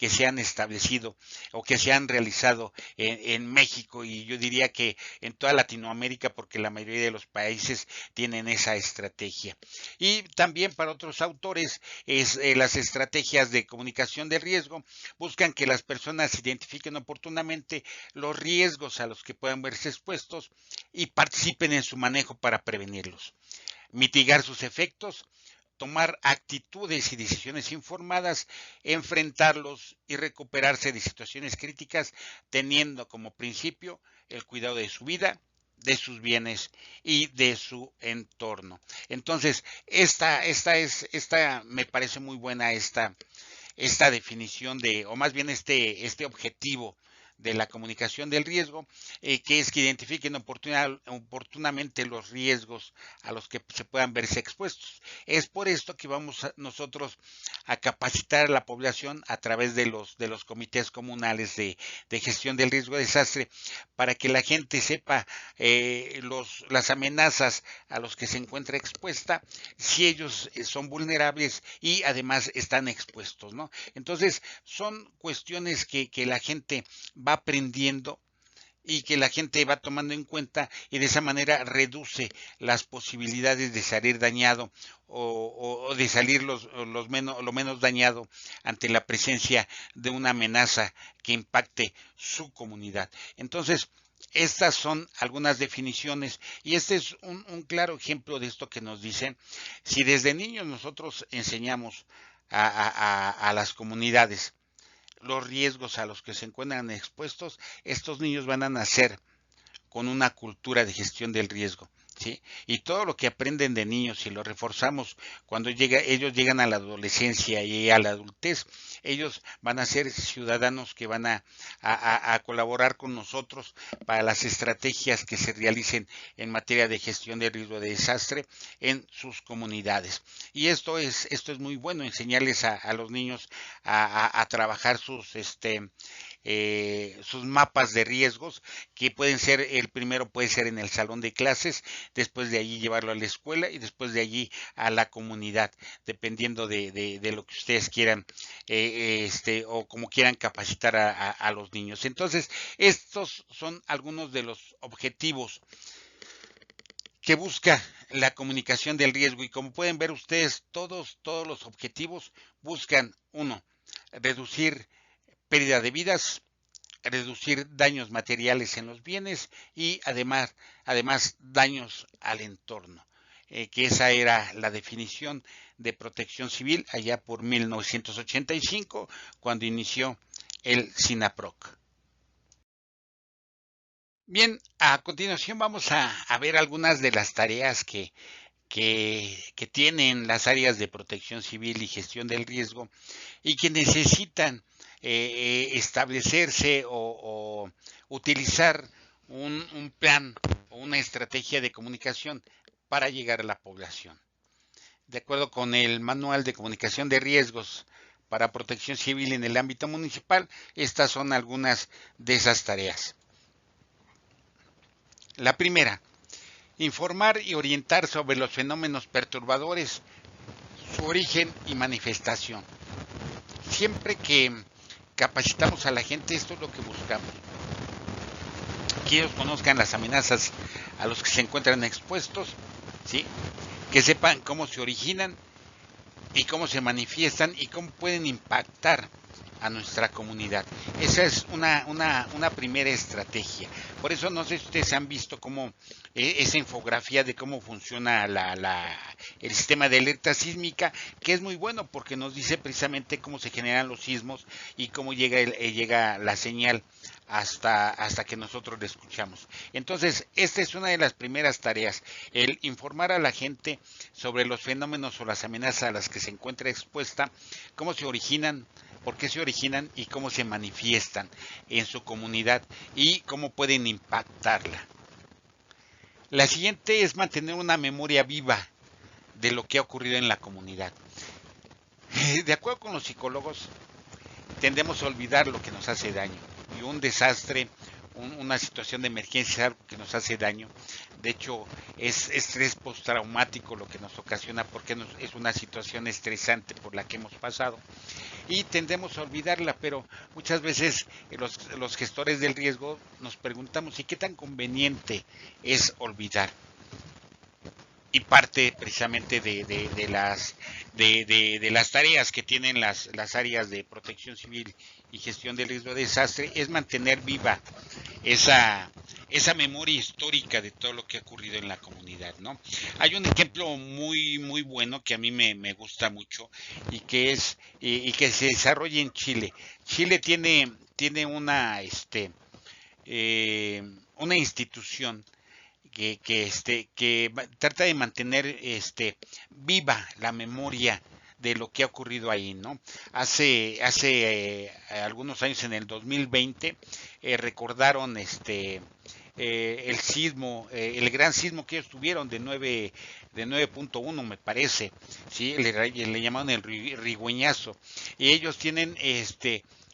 se han establecido o que se han realizado en México y yo diría que en toda Latinoamérica porque la mayoría de los países tienen esa estrategia. Y también para otros autores las estrategias de comunicación de riesgo buscan que las personas identifiquen oportunamente los riesgos a los que puedan verse expuestos y participen en su manejo para prevenirlos, mitigar sus efectos, tomar actitudes y decisiones informadas, enfrentarlos y recuperarse de situaciones críticas, teniendo como principio el cuidado de su vida, de sus bienes y de su entorno. Entonces, esta me parece muy buena esta definición o más bien este objetivo de la comunicación del riesgo, que es que identifiquen oportunamente los riesgos a los que se puedan verse expuestos. Es por esto que vamos nosotros a capacitar a la población a través de los comités comunales de gestión del riesgo de desastre, para que la gente sepa las amenazas a los que se encuentra expuesta, si ellos son vulnerables y además están expuestos, ¿no? Entonces, son cuestiones que la gente va aprendiendo y que la gente va tomando en cuenta y de esa manera reduce las posibilidades de salir dañado o de salir lo menos dañado ante la presencia de una amenaza que impacte su comunidad. Entonces, estas son algunas definiciones y este es un claro ejemplo de esto que nos dicen. Si desde niños nosotros enseñamos a las comunidades los riesgos a los que se encuentran expuestos, estos niños van a nacer con una cultura de gestión del riesgo, ¿sí? Y todo lo que aprenden de niños, si lo reforzamos cuando ellos llegan a la adolescencia y a la adultez, ellos van a ser ciudadanos que van a colaborar con nosotros para las estrategias que se realicen en materia de gestión de riesgo de desastre en sus comunidades. Y esto es muy bueno, enseñarles a los niños a trabajar sus mapas de riesgos, que pueden ser, el primero puede ser en el salón de clases, después de allí llevarlo a la escuela y después de allí a la comunidad, dependiendo de lo que ustedes quieran, o como quieran capacitar a los niños. Entonces, estos son algunos de los objetivos que busca la comunicación del riesgo y como pueden ver ustedes, todos los objetivos buscan, uno, reducir pérdida de vidas, reducir daños materiales en los bienes y además daños al entorno, que esa era la definición de protección civil allá por 1985, cuando inició el SINAPROC. Bien, a continuación vamos a ver algunas de las tareas que tienen las áreas de protección civil y gestión del riesgo y que necesitan establecerse o utilizar un plan o una estrategia de comunicación para llegar a la población. De acuerdo con el Manual de Comunicación de Riesgos para Protección Civil en el ámbito municipal, estas son algunas de esas tareas. La primera, informar y orientar sobre los fenómenos perturbadores, su origen y manifestación. Siempre que capacitamos a la gente, esto es lo que buscamos, que ellos conozcan las amenazas a los que se encuentran expuestos, ¿sí? Que sepan cómo se originan y cómo se manifiestan y cómo pueden impactar a nuestra comunidad. Esa es una primera estrategia. Por eso no sé si ustedes han visto cómo esa infografía de cómo funciona el sistema de alerta sísmica, que es muy bueno porque nos dice precisamente cómo se generan los sismos y cómo llega la señal hasta que nosotros le escuchamos. Entonces, esta es una de las primeras tareas, el informar a la gente sobre los fenómenos o las amenazas a las que se encuentra expuesta, cómo se originan, por qué se originan y cómo se manifiestan en su comunidad y cómo pueden impactarla. La siguiente es mantener una memoria viva de lo que ha ocurrido en la comunidad. De acuerdo con los psicólogos, tendemos a olvidar lo que nos hace daño y un desastre, una situación de emergencia es algo que nos hace daño. De hecho, es estrés postraumático lo que nos ocasiona porque es una situación estresante por la que hemos pasado y tendemos a olvidarla, pero muchas veces los gestores del riesgo nos preguntamos ¿y qué tan conveniente es olvidar? Y parte precisamente de las tareas que tienen las áreas de protección civil y gestión del riesgo de desastre es mantener viva esa memoria histórica de todo lo que ha ocurrido en la comunidad, ¿no? Hay un ejemplo muy bueno que a mí me gusta mucho y que se desarrolla en Chile. Chile tiene una institución que trata de mantener viva la memoria de lo que ha ocurrido ahí, ¿no? Hace algunos años, en el 2020, recordaron el sismo, el gran sismo que ellos tuvieron de 9.1 me parece, ¿sí? Le llamaron el rigüeñazo. Y ellos tienen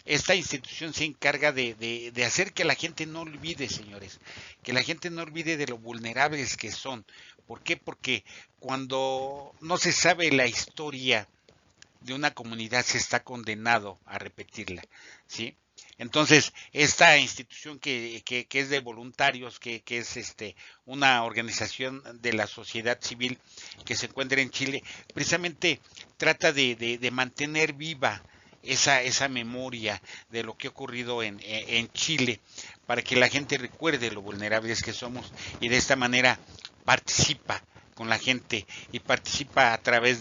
esta institución se encarga de hacer que la gente no olvide, señores, que la gente no olvide de lo vulnerables que son. ¿Por qué? Porque cuando no se sabe la historia de una comunidad se está condenado a repetirla, ¿sí? Entonces, esta institución que es de voluntarios, que es una organización de la sociedad civil que se encuentra en Chile, precisamente trata de mantener viva esa memoria de lo que ha ocurrido en Chile, para que la gente recuerde lo vulnerables que somos y de esta manera participa con la gente y participa a través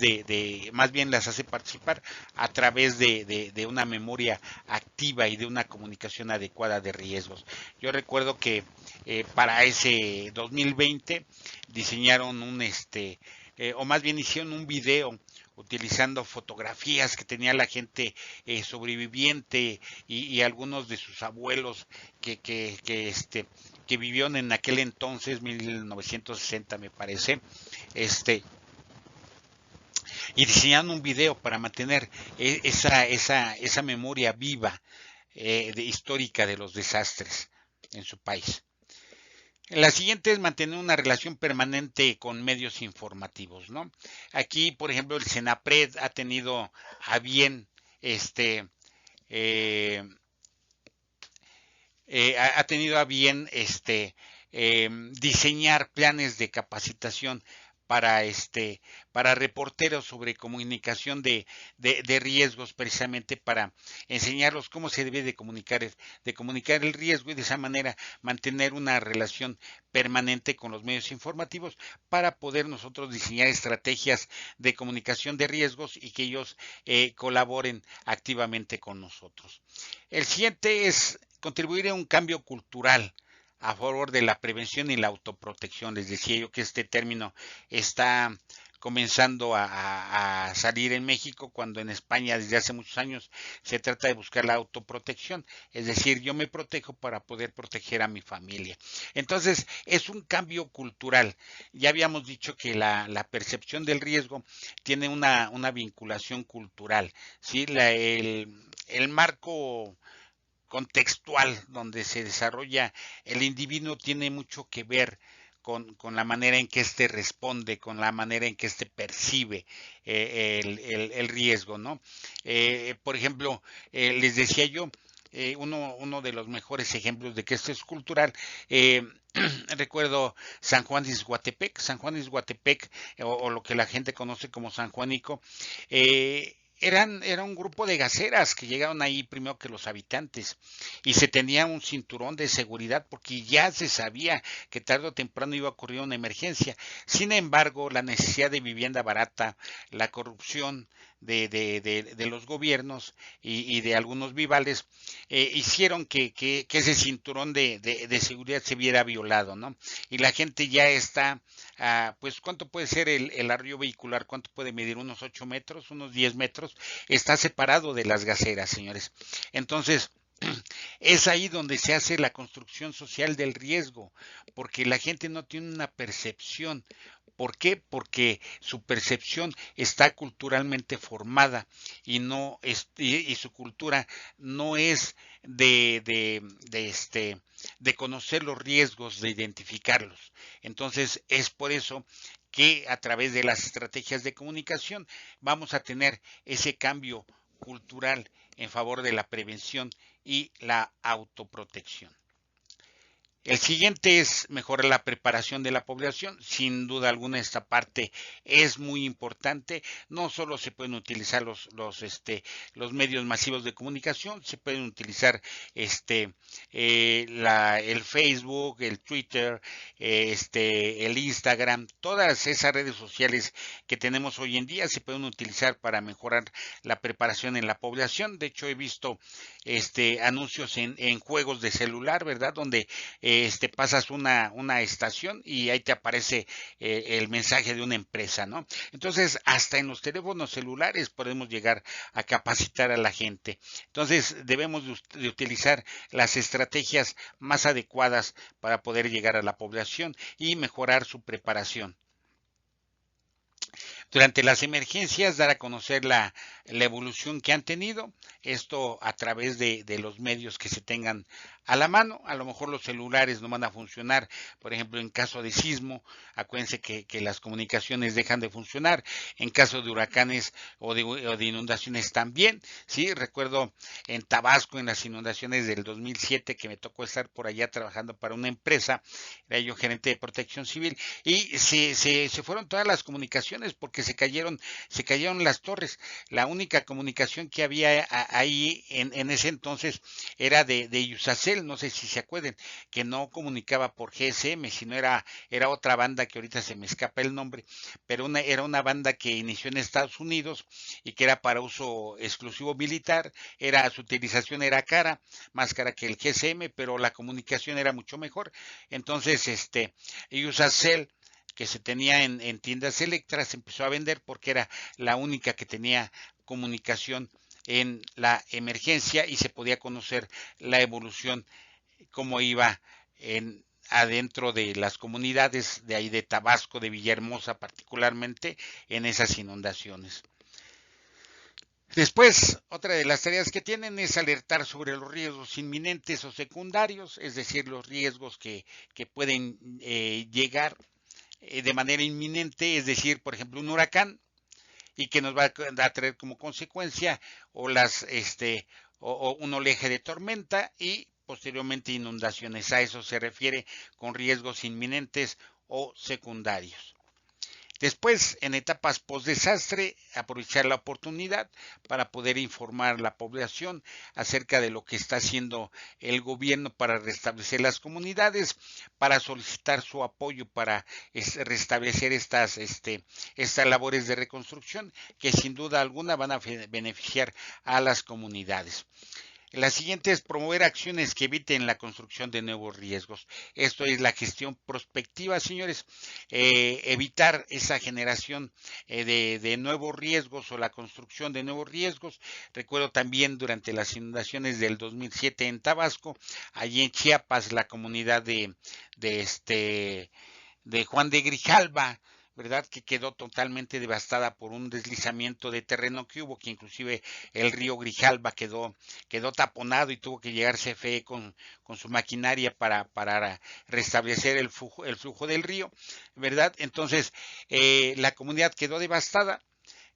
más bien las hace participar a través de una memoria activa y de una comunicación adecuada de riesgos. Yo recuerdo que para ese 2020 diseñaron o más bien hicieron un video utilizando fotografías que tenía la gente sobreviviente y algunos de sus abuelos que vivieron en aquel entonces, 1960 me parece, este, y diseñaron un video para mantener esa memoria viva histórica de los desastres en su país. La siguiente es mantener una relación permanente con medios informativos, ¿no? Aquí, por ejemplo, el Senapred ha tenido a bien eh, ha tenido a bien diseñar planes de capacitación para para reporteros sobre comunicación de riesgos, precisamente para enseñarlos cómo se debe de comunicar el riesgo y de esa manera mantener una relación permanente con los medios informativos para poder nosotros diseñar estrategias de comunicación de riesgos y que ellos colaboren activamente con nosotros. El siguiente es contribuir a un cambio cultural a favor de la prevención y la autoprotección. Les decía yo que este término está comenzando a salir en México, cuando en España desde hace muchos años se trata de buscar la autoprotección, es decir, yo me protejo para poder proteger a mi familia. Entonces, es un cambio cultural. Ya habíamos dicho que la percepción del riesgo tiene una vinculación cultural, ¿sí? El marco contextual donde se desarrolla el individuo tiene mucho que ver con la manera en que éste responde, con la manera en que éste percibe el riesgo, ¿no? Por ejemplo, les decía yo, uno de los mejores ejemplos de que esto es cultural, recuerdo San Juan de Izhuatepec, o lo que la gente conoce como San Juanico, era un grupo de gaceras que llegaron ahí primero que los habitantes y se tenía un cinturón de seguridad porque ya se sabía que tarde o temprano iba a ocurrir una emergencia. Sin embargo, la necesidad de vivienda barata, la corrupción de los gobiernos y de algunos vivales hicieron que ese cinturón de seguridad se viera violado, ¿no? Y la gente ya está pues ¿cuánto puede ser el arroyo vehicular? ¿Cuánto puede medir? ¿Unos 8 metros? ¿Unos 10 metros? Está separado de las gaceras, señores. Entonces, es ahí donde se hace la construcción social del riesgo, porque la gente no tiene una percepción. ¿Por qué? Porque su percepción está culturalmente formada y su cultura no es de conocer los riesgos, de identificarlos. Entonces es por eso que a través de las estrategias de comunicación vamos a tener ese cambio cultural en favor de la prevención y la autoprotección. El siguiente es mejorar la preparación de la población. Sin duda alguna esta parte es muy importante. No solo se pueden utilizar los medios masivos de comunicación, se pueden utilizar el Facebook, el Twitter, el Instagram, todas esas redes sociales que tenemos hoy en día se pueden utilizar para mejorar la preparación en la población. De hecho, he visto anuncios en juegos de celular, ¿verdad? Donde pasas una estación y ahí te aparece el mensaje de una empresa, ¿no? Entonces, hasta en los teléfonos celulares podemos llegar a capacitar a la gente. Entonces, debemos de utilizar las estrategias más adecuadas para poder llegar a la población y mejorar su preparación. Durante las emergencias, dar a conocer la evolución que han tenido, esto a través de los medios que se tengan a la mano. A lo mejor los celulares no van a funcionar, por ejemplo, en caso de sismo, acuérdense que las comunicaciones dejan de funcionar, en caso de huracanes o de inundaciones también, ¿sí? Recuerdo en Tabasco, en las inundaciones del 2007, que me tocó estar por allá trabajando para una empresa, era yo gerente de protección civil, y se fueron todas las comunicaciones porque se cayeron las torres. La única comunicación que había ahí en ese entonces era de Yusacel, no sé si se acuerden, que no comunicaba por GSM, sino era otra banda que ahorita se me escapa el nombre, pero era una banda que inició en Estados Unidos y que era para uso exclusivo militar. Su utilización era cara, más cara que el GSM, pero la comunicación era mucho mejor. Entonces, Yusacel, que se tenía en tiendas Electra, se empezó a vender porque era la única que tenía comunicación en la emergencia y se podía conocer la evolución, cómo iba adentro de las comunidades de ahí de Tabasco, de Villahermosa particularmente, en esas inundaciones. Después, otra de las tareas que tienen es alertar sobre los riesgos inminentes o secundarios, es decir, los riesgos que pueden llegar de manera inminente, es decir, por ejemplo, un huracán, y que nos va a traer como consecuencia o o un oleaje de tormenta y posteriormente inundaciones. A eso se refiere con riesgos inminentes o secundarios. Después, en etapas post-desastre, aprovechar la oportunidad para poder informar a la población acerca de lo que está haciendo el gobierno para restablecer las comunidades, para solicitar su apoyo para restablecer estas labores de reconstrucción que sin duda alguna van a beneficiar a las comunidades. La siguiente es promover acciones que eviten la construcción de nuevos riesgos. Esto es la gestión prospectiva, señores. Evitar esa generación de nuevos riesgos o la construcción de nuevos riesgos. Recuerdo también durante las inundaciones del 2007 en Tabasco, allí en Chiapas, la comunidad de Juan de Grijalva, ¿verdad? Que quedó totalmente devastada por un deslizamiento de terreno que hubo, que inclusive el río Grijalva quedó taponado y tuvo que llegar CFE con su maquinaria para restablecer el flujo del río, ¿verdad? Entonces, la comunidad quedó devastada.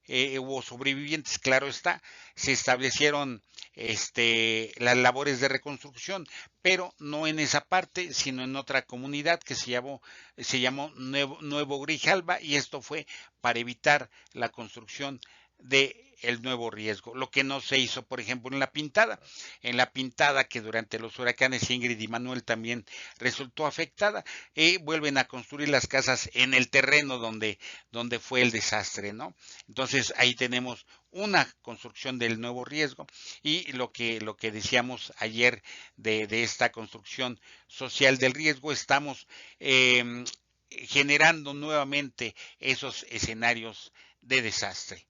Hubo sobrevivientes, claro está, se establecieron las labores de reconstrucción, pero no en esa parte, sino en otra comunidad que se llamó Nuevo Grijalva, y esto fue para evitar la construcción de el nuevo riesgo, lo que no se hizo, por ejemplo, en la pintada que durante los huracanes Ingrid y Manuel también resultó afectada, vuelven a construir las casas en el terreno donde fue el desastre, ¿no? Entonces ahí tenemos una construcción del nuevo riesgo y lo que decíamos ayer de esta construcción social del riesgo, estamos generando nuevamente esos escenarios de desastre.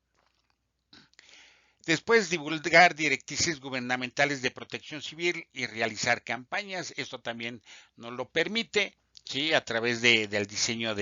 Después, divulgar directrices gubernamentales de protección civil y realizar campañas. Esto también nos lo permite, ¿sí? A través del diseño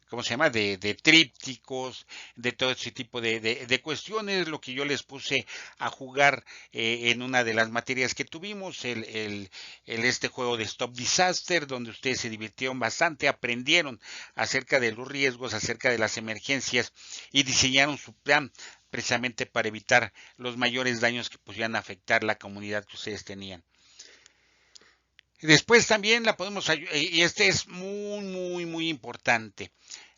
¿cómo se llama? De trípticos, de todo ese tipo de cuestiones, lo que yo les puse a jugar en una de las materias que tuvimos, este juego de Stop Disaster, donde ustedes se divirtieron bastante, aprendieron acerca de los riesgos, acerca de las emergencias y diseñaron su plan precisamente para evitar los mayores daños que pudieran afectar la comunidad que ustedes tenían. Después también la podemos ayudar, y este es muy, muy, muy importante.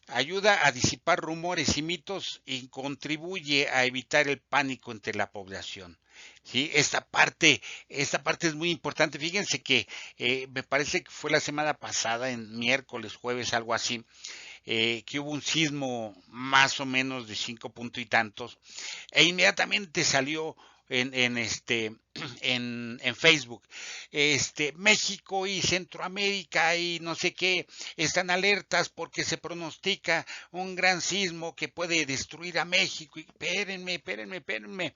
Ayuda a disipar rumores y mitos y contribuye a evitar el pánico entre la población. ¿Sí? Esta parte es muy importante. Fíjense que me parece que fue la semana pasada, en miércoles, jueves, algo así, que hubo un sismo más o menos de 5 puntos y tantos, e inmediatamente salió en Facebook, México y Centroamérica y no sé qué están alertas porque se pronostica un gran sismo que puede destruir a México. Y espérenme.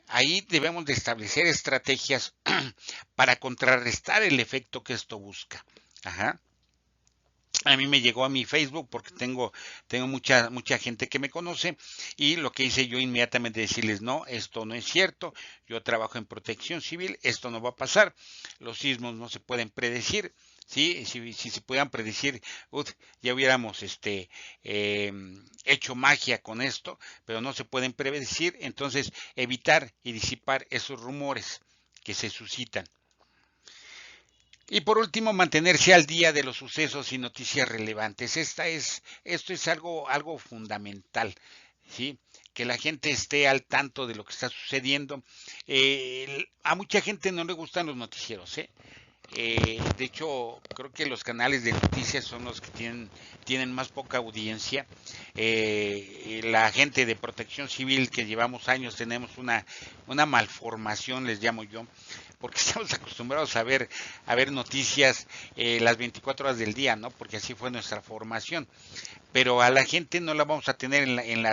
Ahí debemos de establecer estrategias para contrarrestar el efecto que esto busca. Ajá. A mí me llegó a mi Facebook porque tengo mucha gente que me conoce, y lo que hice yo inmediatamente decirles: no, esto no es cierto, yo trabajo en protección civil, esto no va a pasar, los sismos no se pueden predecir. Sí, si se pudieran predecir, ya hubiéramos hecho magia con esto, pero no se pueden predecir. Entonces, evitar y disipar esos rumores que se suscitan. Y por último, mantenerse al día de los sucesos y noticias relevantes. Esto es algo fundamental, ¿sí? Que la gente esté al tanto de lo que está sucediendo. A mucha gente no le gustan los noticieros, ¿eh? De hecho, creo que los canales de noticias son los que tienen más poca audiencia. La gente de protección civil que llevamos años tenemos una malformación, les llamo yo, porque estamos acostumbrados a ver noticias las 24 horas del día, ¿no? Porque así fue nuestra formación, pero a la gente no la vamos a tener en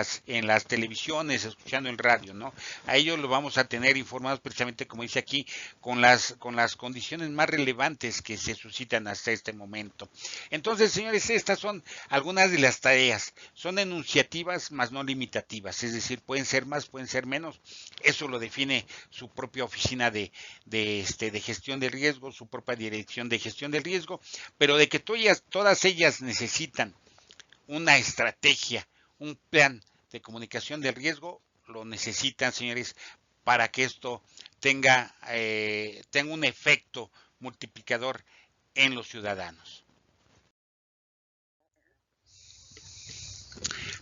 las televisiones, escuchando el radio, ¿no? A ellos lo vamos a tener informados precisamente, como dice aquí, con las condiciones más relevantes que se suscitan hasta este momento. Entonces, señores, estas son algunas de las tareas. Son enunciativas, más no limitativas, es decir, pueden ser más, pueden ser menos. Eso lo define su propia oficina de gestión de riesgo, su propia dirección de gestión del riesgo, pero de que todas ellas necesitan una estrategia, un plan de comunicación del riesgo, lo necesitan, señores, para que esto tenga un efecto multiplicador en los ciudadanos.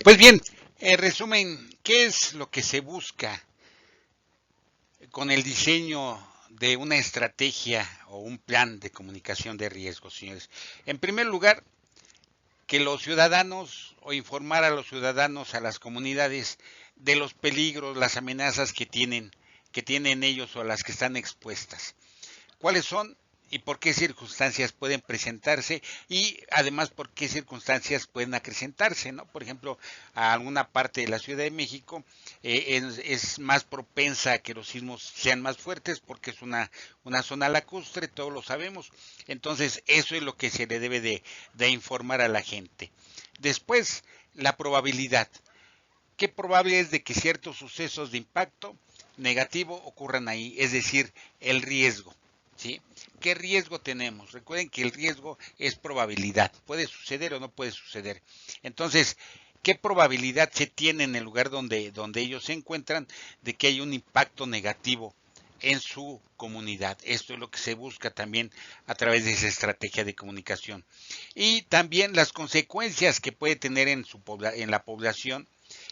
Pues bien, en resumen, ¿qué es lo que se busca con el diseño de una estrategia o un plan de comunicación de riesgos, señores? En primer lugar, que los ciudadanos, o informar a los ciudadanos, a las comunidades, de los peligros, las amenazas que tienen ellos o a las que están expuestas. ¿Cuáles son y por qué circunstancias pueden presentarse, y además por qué circunstancias pueden acrecentarse, ¿no? Por ejemplo, a alguna parte de la Ciudad de México es más propensa a que los sismos sean más fuertes porque es una zona lacustre, todos lo sabemos. Entonces, eso es lo que se le debe de informar a la gente. Después, la probabilidad. ¿Qué probable es de que ciertos sucesos de impacto negativo ocurran ahí? Es decir, el riesgo. ¿Sí? ¿Qué riesgo tenemos? Recuerden que el riesgo es probabilidad. Puede suceder o no puede suceder. Entonces, ¿qué probabilidad se tiene en el lugar donde ellos se encuentran de que haya un impacto negativo en su comunidad? Esto es lo que se busca también a través de esa estrategia de comunicación. Y también las consecuencias que puede tener en la población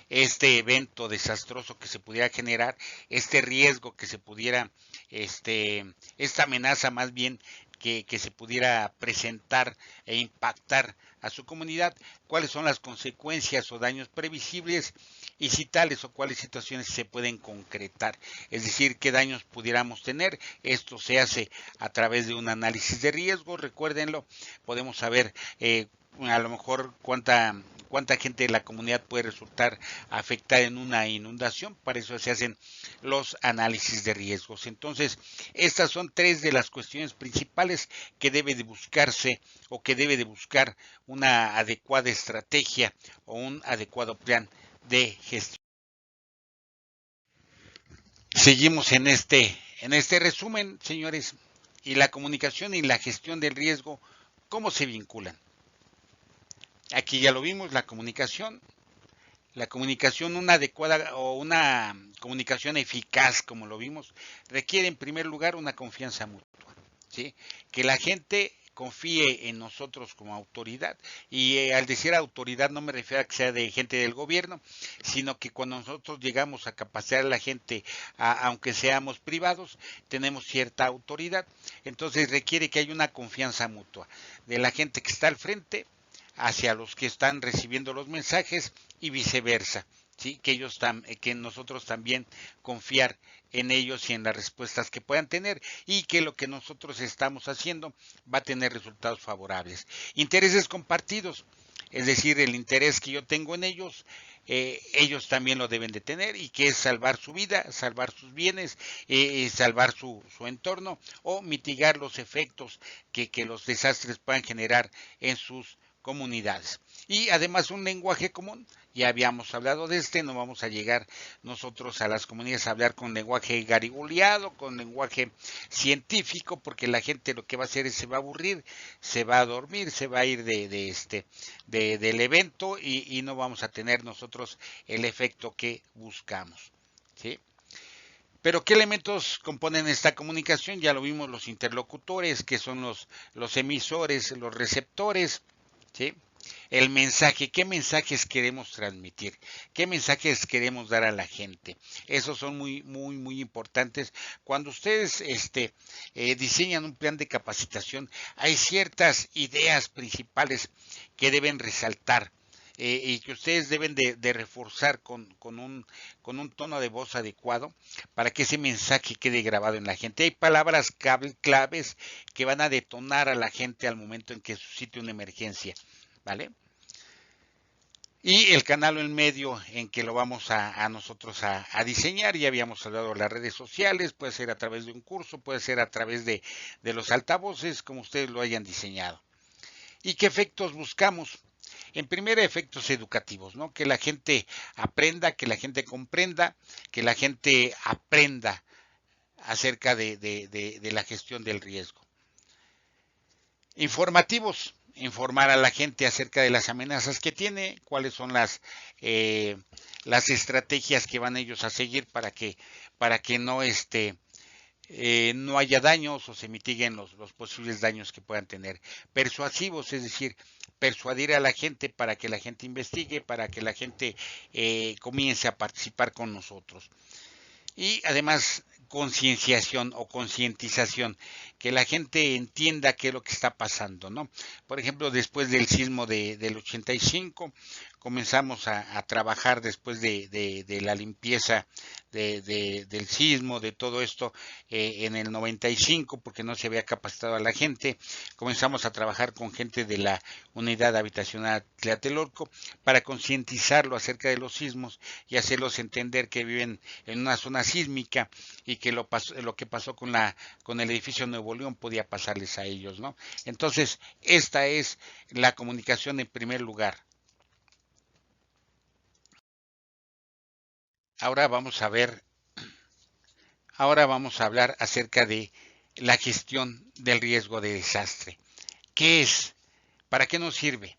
este evento desastroso que se pudiera generar, este riesgo que se pudiera, esta amenaza más bien que se pudiera presentar e impactar a su comunidad, cuáles son las consecuencias o daños previsibles, y si tales o cuáles situaciones se pueden concretar, es decir, qué daños pudiéramos tener. Esto se hace a través de un análisis de riesgo, recuérdenlo. Podemos saber a lo mejor cuánta gente de la comunidad puede resultar afectada en una inundación. Para eso se hacen los análisis de riesgos. Entonces, estas son tres de las cuestiones principales que debe de buscarse, o que debe de buscar una adecuada estrategia o un adecuado plan de gestión. Seguimos en este resumen, señores. Y la comunicación y la gestión del riesgo, ¿cómo se vinculan? Aquí ya lo vimos, la comunicación una adecuada o una comunicación eficaz, como lo vimos, requiere en primer lugar una confianza mutua, ¿sí? Que la gente confíe en nosotros como autoridad, y al decir autoridad no me refiero a que sea de gente del gobierno, sino que cuando nosotros llegamos a capacitar a la gente, aunque seamos privados, tenemos cierta autoridad. Entonces requiere que haya una confianza mutua de la gente que está al frente hacia los que están recibiendo los mensajes, y viceversa, ¿sí? Que nosotros también confiar en ellos y en las respuestas que puedan tener, y que lo que nosotros estamos haciendo va a tener resultados favorables. Intereses compartidos, es decir, el interés que yo tengo en ellos, ellos también lo deben de tener, y que es salvar su vida, salvar sus bienes, salvar su entorno, o mitigar los efectos que los desastres puedan generar en sus comunidades. Y además un lenguaje común. Ya habíamos hablado de no vamos a llegar nosotros a las comunidades a hablar con lenguaje garigoleado, con lenguaje científico, porque la gente lo que va a hacer es se va a aburrir, se va a dormir, se va a ir del evento y no vamos a tener nosotros el efecto que buscamos. ¿Sí? Pero ¿qué elementos componen esta comunicación? Ya lo vimos, los interlocutores, que son los emisores, los receptores, ¿sí? El mensaje, ¿qué mensajes queremos transmitir? ¿Qué mensajes queremos dar a la gente? Esos son muy importantes. Cuando ustedes diseñan un plan de capacitación, hay ciertas ideas principales que deben resaltar. Y que ustedes deben de reforzar con un tono de voz adecuado para que ese mensaje quede grabado en la gente. Hay palabras claves que van a detonar a la gente al momento en que suscite una emergencia, ¿vale? Y el canal o el medio en que lo vamos a nosotros a diseñar, ya habíamos hablado de las redes sociales, puede ser a través de un curso, puede ser a través de los altavoces, como ustedes lo hayan diseñado. ¿Y qué efectos buscamos? En primer, efectos educativos, ¿no? Que la gente aprenda, que la gente comprenda, que la gente aprenda acerca de la gestión del riesgo. Informativos, informar a la gente acerca de las amenazas que tiene, cuáles son las estrategias que van ellos a seguir para que no no haya daños o se mitiguen los posibles daños que puedan tener. Persuasivos, es decir, persuadir a la gente para que la gente investigue, para que la gente comience a participar con nosotros. Y además concienciación o concientización, que la gente entienda qué es lo que está pasando, ¿no? Por ejemplo, después del sismo del 85, comenzamos a trabajar después de la limpieza del sismo, de todo esto, en el 95, porque no se había capacitado a la gente. Comenzamos a trabajar con gente de la unidad habitacional Tlatelolco para concientizarlo acerca de los sismos y hacerlos entender que viven en una zona sísmica y que lo que pasó con el edificio Nuevo León podía pasarles a ellos, ¿no? Entonces, esta es la comunicación en primer lugar. Ahora vamos a hablar acerca de la gestión del riesgo de desastre. ¿Qué es? ¿Para qué nos sirve?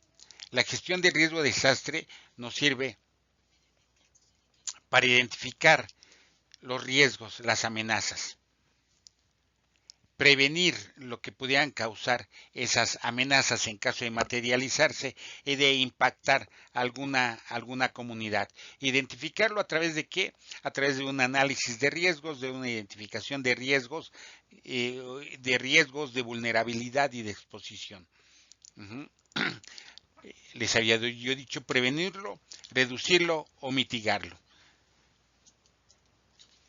La gestión del riesgo de desastre nos sirve para identificar los riesgos, las amenazas, prevenir lo que pudieran causar esas amenazas en caso de materializarse y de impactar alguna comunidad. Identificarlo a través de qué? A través de un análisis de riesgos, de una identificación de riesgos, de vulnerabilidad y de exposición. Uh-huh. Les había yo dicho prevenirlo, reducirlo o mitigarlo.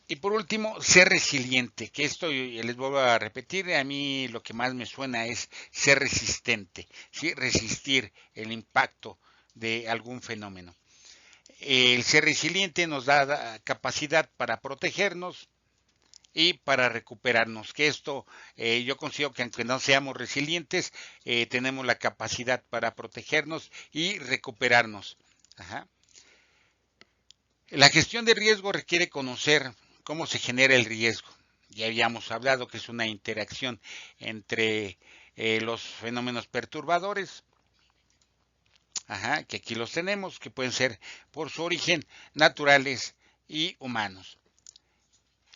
Y por último, ser resiliente, que esto les vuelvo a repetir, a mí lo que más me suena es ser resistente, ¿sí? Resistir el impacto de algún fenómeno. El ser resiliente nos da capacidad para protegernos y para recuperarnos, que esto yo considero que aunque no seamos resilientes, tenemos la capacidad para protegernos y recuperarnos. Ajá. La gestión de riesgo requiere conocer cómo se genera el riesgo. Ya habíamos hablado que es una interacción entre los fenómenos perturbadores, que aquí los tenemos, que pueden ser por su origen naturales y humanos.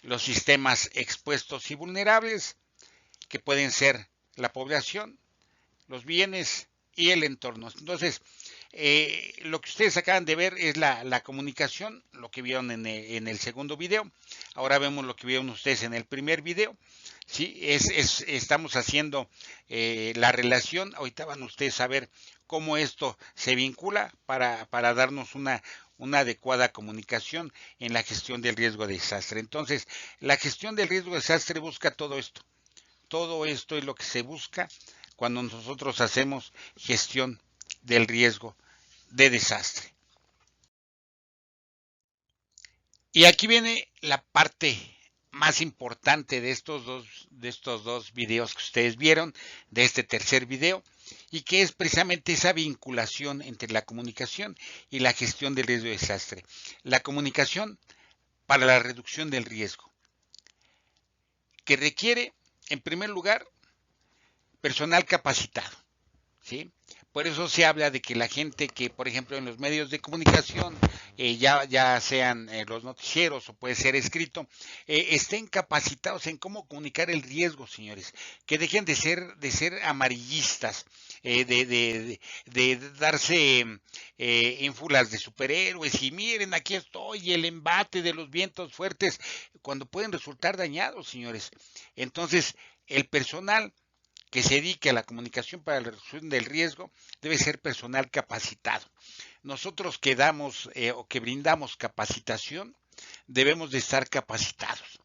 Los sistemas expuestos y vulnerables, que pueden ser la población, los bienes y el entorno. Entonces, lo que ustedes acaban de ver es la comunicación, lo que vieron en el segundo video. Ahora vemos lo que vieron ustedes en el primer video. Sí, estamos haciendo la relación. Ahorita van ustedes a ver cómo esto se vincula para darnos una adecuada comunicación en la gestión del riesgo de desastre. Entonces, la gestión del riesgo de desastre busca todo esto. Todo esto es lo que se busca cuando nosotros hacemos gestión del riesgo de desastre. Y aquí viene la parte más importante de estos dos videos que ustedes vieron, de este tercer video, y que es precisamente esa vinculación entre la comunicación y la gestión del riesgo de desastre. La comunicación para la reducción del riesgo, que requiere, en primer lugar, personal capacitado, ¿sí? Por eso se habla de que la gente que, por ejemplo, en los medios de comunicación, ya sean los noticieros o puede ser escrito, estén capacitados en cómo comunicar el riesgo, señores, que dejen de ser amarillistas, de darse ínfulas de superhéroes y miren, aquí estoy, el embate de los vientos fuertes, cuando pueden resultar dañados, señores. Entonces, el personal que se dedique a la comunicación para la reducción del riesgo debe ser personal capacitado. Nosotros que damos o que brindamos capacitación debemos de estar capacitados.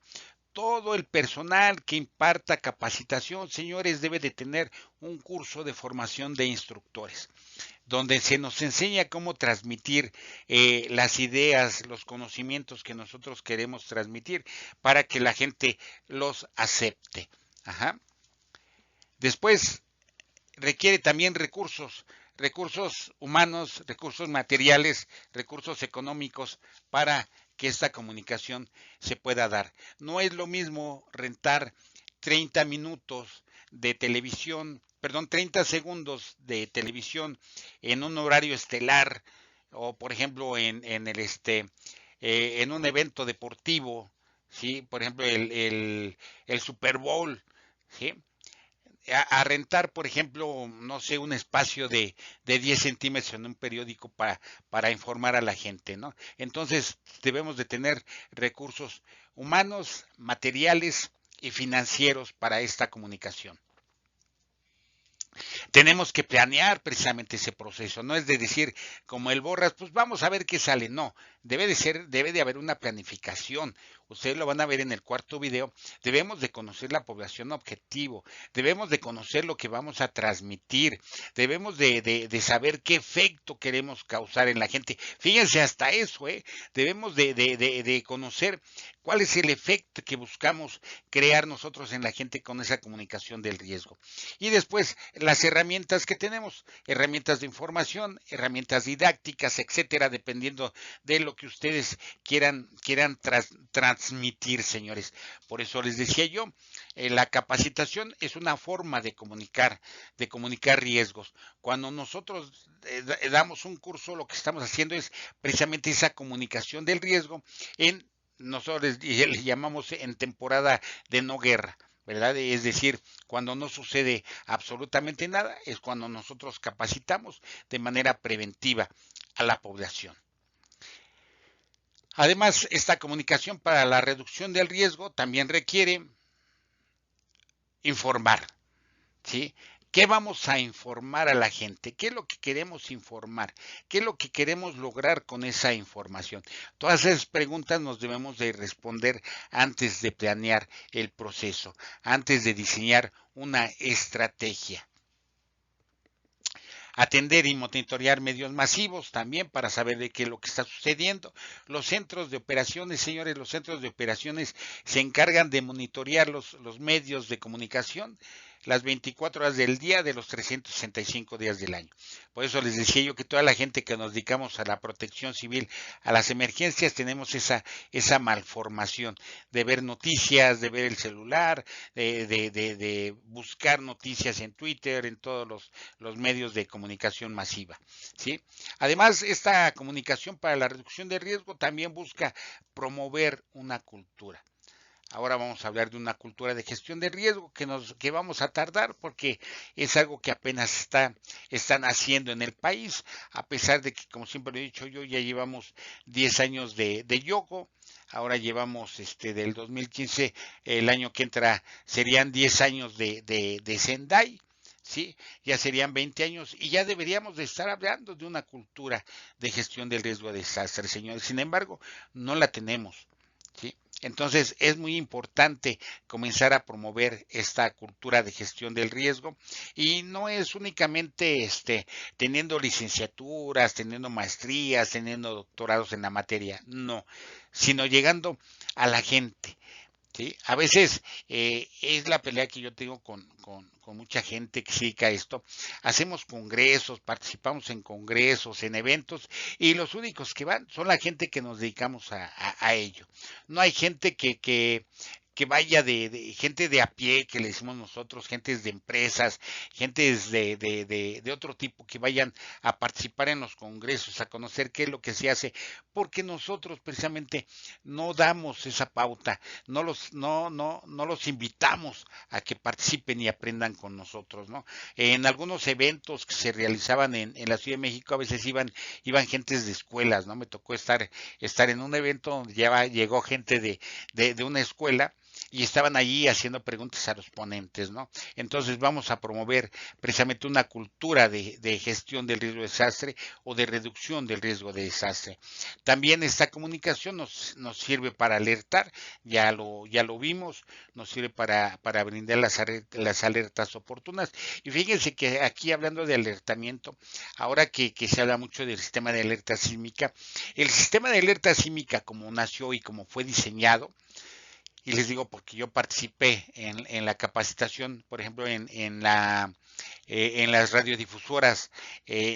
Todo el personal que imparta capacitación, señores, debe de tener un curso de formación de instructores, donde se nos enseña cómo transmitir las ideas, los conocimientos que nosotros queremos transmitir para que la gente los acepte. Ajá. Después, requiere también recursos humanos, recursos materiales, recursos económicos para que esta comunicación se pueda dar. No es lo mismo rentar 30 minutos de televisión, perdón, 30 segundos de televisión en un horario estelar o por ejemplo en un evento deportivo, ¿sí? Por ejemplo el Super Bowl, ¿sí? A rentar, por ejemplo, no sé, un espacio de 10 centímetros en un periódico para informar a la gente, ¿no? Entonces, debemos de tener recursos humanos, materiales y financieros para esta comunicación. Tenemos que planear precisamente ese proceso, no es de decir como el borras, pues vamos a ver qué sale, no, debe de haber una planificación. Ustedes lo van a ver en el cuarto video. Debemos de conocer la población objetivo, debemos de conocer lo que vamos a transmitir, debemos de saber qué efecto queremos causar en la gente. Fíjense hasta eso, debemos de conocer cuál es el efecto que buscamos crear nosotros en la gente con esa comunicación del riesgo. Y después las herramientas que tenemos, herramientas de información, herramientas didácticas, etcétera, dependiendo de lo que ustedes quieran transmitir, señores. Por eso les decía yo, la capacitación es una forma de comunicar riesgos. Cuando nosotros damos un curso, lo que estamos haciendo es precisamente esa comunicación del riesgo en nosotros le llamamos en temporada de no guerra, ¿verdad? Es decir, cuando no sucede absolutamente nada, es cuando nosotros capacitamos de manera preventiva a la población. Además, esta comunicación para la reducción del riesgo también requiere informar, ¿sí? ¿Qué vamos a informar a la gente? ¿Qué es lo que queremos informar? ¿Qué es lo que queremos lograr con esa información? Todas esas preguntas nos debemos de responder antes de planear el proceso, antes de diseñar una estrategia. Atender y monitorear medios masivos también para saber de qué es lo que está sucediendo. Los centros de operaciones, señores, los centros de operaciones se encargan de monitorear los medios de comunicación las 24 horas del día de los 365 días del año. Por eso les decía yo que toda la gente que nos dedicamos a la protección civil, a las emergencias, tenemos esa malformación de ver noticias, de ver el celular, de buscar noticias en Twitter, en todos los medios de comunicación masiva, ¿sí? Además, esta comunicación para la reducción de riesgo también busca promover una cultura. Ahora vamos a hablar de una cultura de gestión de riesgo que vamos a tardar porque es algo que apenas están haciendo en el país, a pesar de que, como siempre lo he dicho yo, ya llevamos 10 años de yogo. Ahora llevamos del 2015, el año que entra serían 10 años de Sendai, ¿sí? Ya serían 20 años y ya deberíamos de estar hablando de una cultura de gestión del riesgo de desastre, señores. Sin embargo, no la tenemos, ¿sí? Entonces es muy importante comenzar a promover esta cultura de gestión del riesgo y no es únicamente teniendo licenciaturas, teniendo maestrías, teniendo doctorados en la materia, no, sino llegando a la gente, ¿sí? A veces es la pelea que yo tengo con mucha gente que se dedica a esto. Hacemos congresos, participamos en congresos, en eventos, y los únicos que van son la gente que nos dedicamos a ello. No hay gente que vaya de gente de a pie, que le decimos nosotros, gentes de empresas, gentes de otro tipo que vayan a participar en los congresos, a conocer qué es lo que se hace, porque nosotros precisamente no damos esa pauta, no los invitamos a que participen y aprendan con nosotros, ¿no? En algunos eventos que se realizaban en la Ciudad de México, a veces iban gentes de escuelas, ¿no? Me tocó estar en un evento donde llegó gente de una escuela y estaban allí haciendo preguntas a los ponentes, ¿no? Entonces vamos a promover precisamente una cultura de gestión del riesgo de desastre o de reducción del riesgo de desastre. También esta comunicación nos sirve para alertar, ya lo vimos, nos sirve para brindar las alertas oportunas. Y fíjense que aquí hablando de alertamiento, ahora que se habla mucho del sistema de alerta sísmica, el sistema de alerta sísmica como nació y como fue diseñado, y les digo porque yo participé en la capacitación, por ejemplo, en las radiodifusoras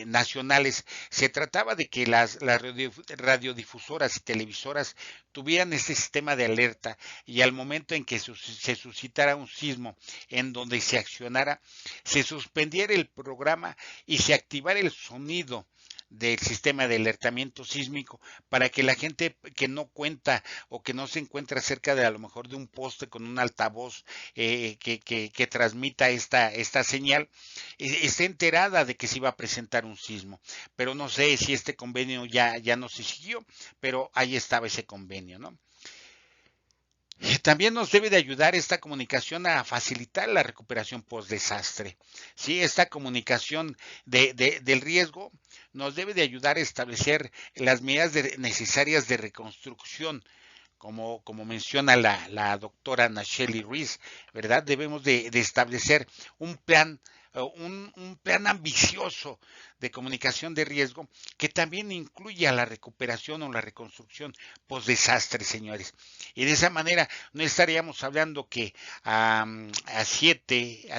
nacionales, se trataba de que las radiodifusoras y televisoras tuvieran este sistema de alerta y al momento en que se suscitara un sismo en donde se accionara, se suspendiera el programa y se activara el sonido del sistema de alertamiento sísmico para que la gente que no cuenta o que no se encuentra cerca de a lo mejor de un poste con un altavoz que transmita esta señal, esté enterada de que se iba a presentar un sismo. Pero no sé si este convenio ya no se siguió, pero ahí estaba ese convenio, ¿no? También nos debe de ayudar esta comunicación a facilitar la recuperación post-desastre. ¿Sí? Esta comunicación del riesgo nos debe de ayudar a establecer las medidas necesarias de reconstrucción, como menciona la doctora Nacheli Ruiz, ¿verdad? Debemos de establecer un plan, un plan ambicioso de comunicación de riesgo que también incluya la recuperación o la reconstrucción post-desastre, señores. Y de esa manera no estaríamos hablando que a 7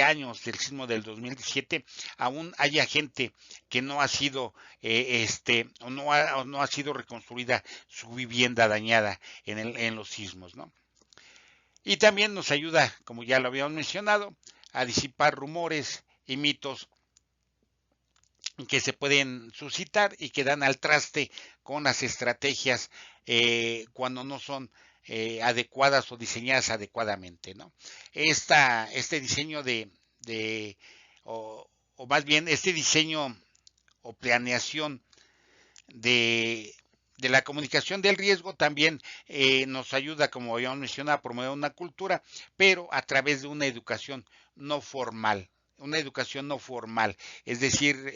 años del sismo del 2017 aún haya gente que no ha sido o no ha sido reconstruida su vivienda dañada en los sismos, ¿no? Y también nos ayuda, como ya lo habíamos mencionado, a disipar rumores y mitos que se pueden suscitar y que dan al traste con las estrategias cuando no son adecuadas o diseñadas adecuadamente, ¿no? Este diseño de o más bien este diseño o planeación de, de la comunicación del riesgo también nos ayuda, como habíamos mencionado, a promover una cultura, pero a través de una educación no formal, es decir,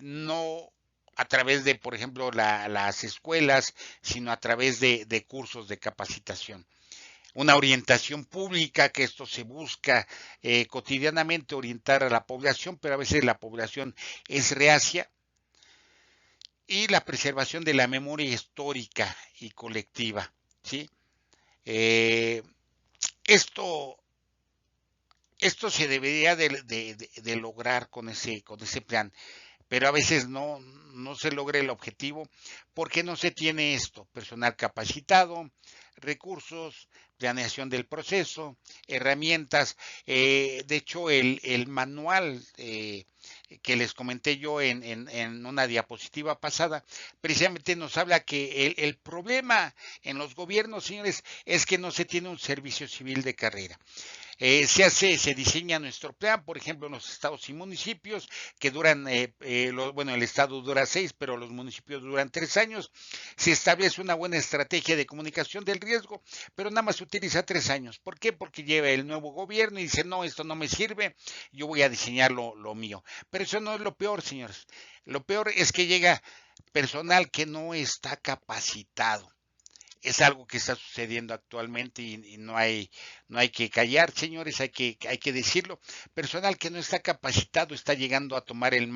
no a través de, por ejemplo, las escuelas, sino a través de cursos de capacitación. Una orientación pública, que esto se busca cotidianamente orientar a la población, pero a veces la población es reacia, y la preservación de la memoria histórica y colectiva, ¿sí? Eh, esto, esto se debería de lograr con ese plan, pero a veces no se logra el objetivo porque no se tiene esto, personal capacitado, recursos, planeación del proceso, herramientas. De hecho, el manual que les comenté yo en una diapositiva pasada, precisamente nos habla que el problema en los gobiernos, señores, es que no se tiene un servicio civil de carrera. Se diseña nuestro plan, por ejemplo, en los estados y municipios, que duran, bueno, el estado dura 6, pero los municipios duran 3 años. Se establece una buena estrategia de comunicación del riesgo, pero nada más se utiliza 3 años. ¿Por qué? Porque lleva el nuevo gobierno y dice, no, esto no me sirve, yo voy a diseñar lo mío. Pero eso no es lo peor, señores. Lo peor es que llega personal que no está capacitado. Es algo que está sucediendo actualmente y no hay que callar, señores, hay que decirlo. Personal que no está capacitado está llegando a tomar el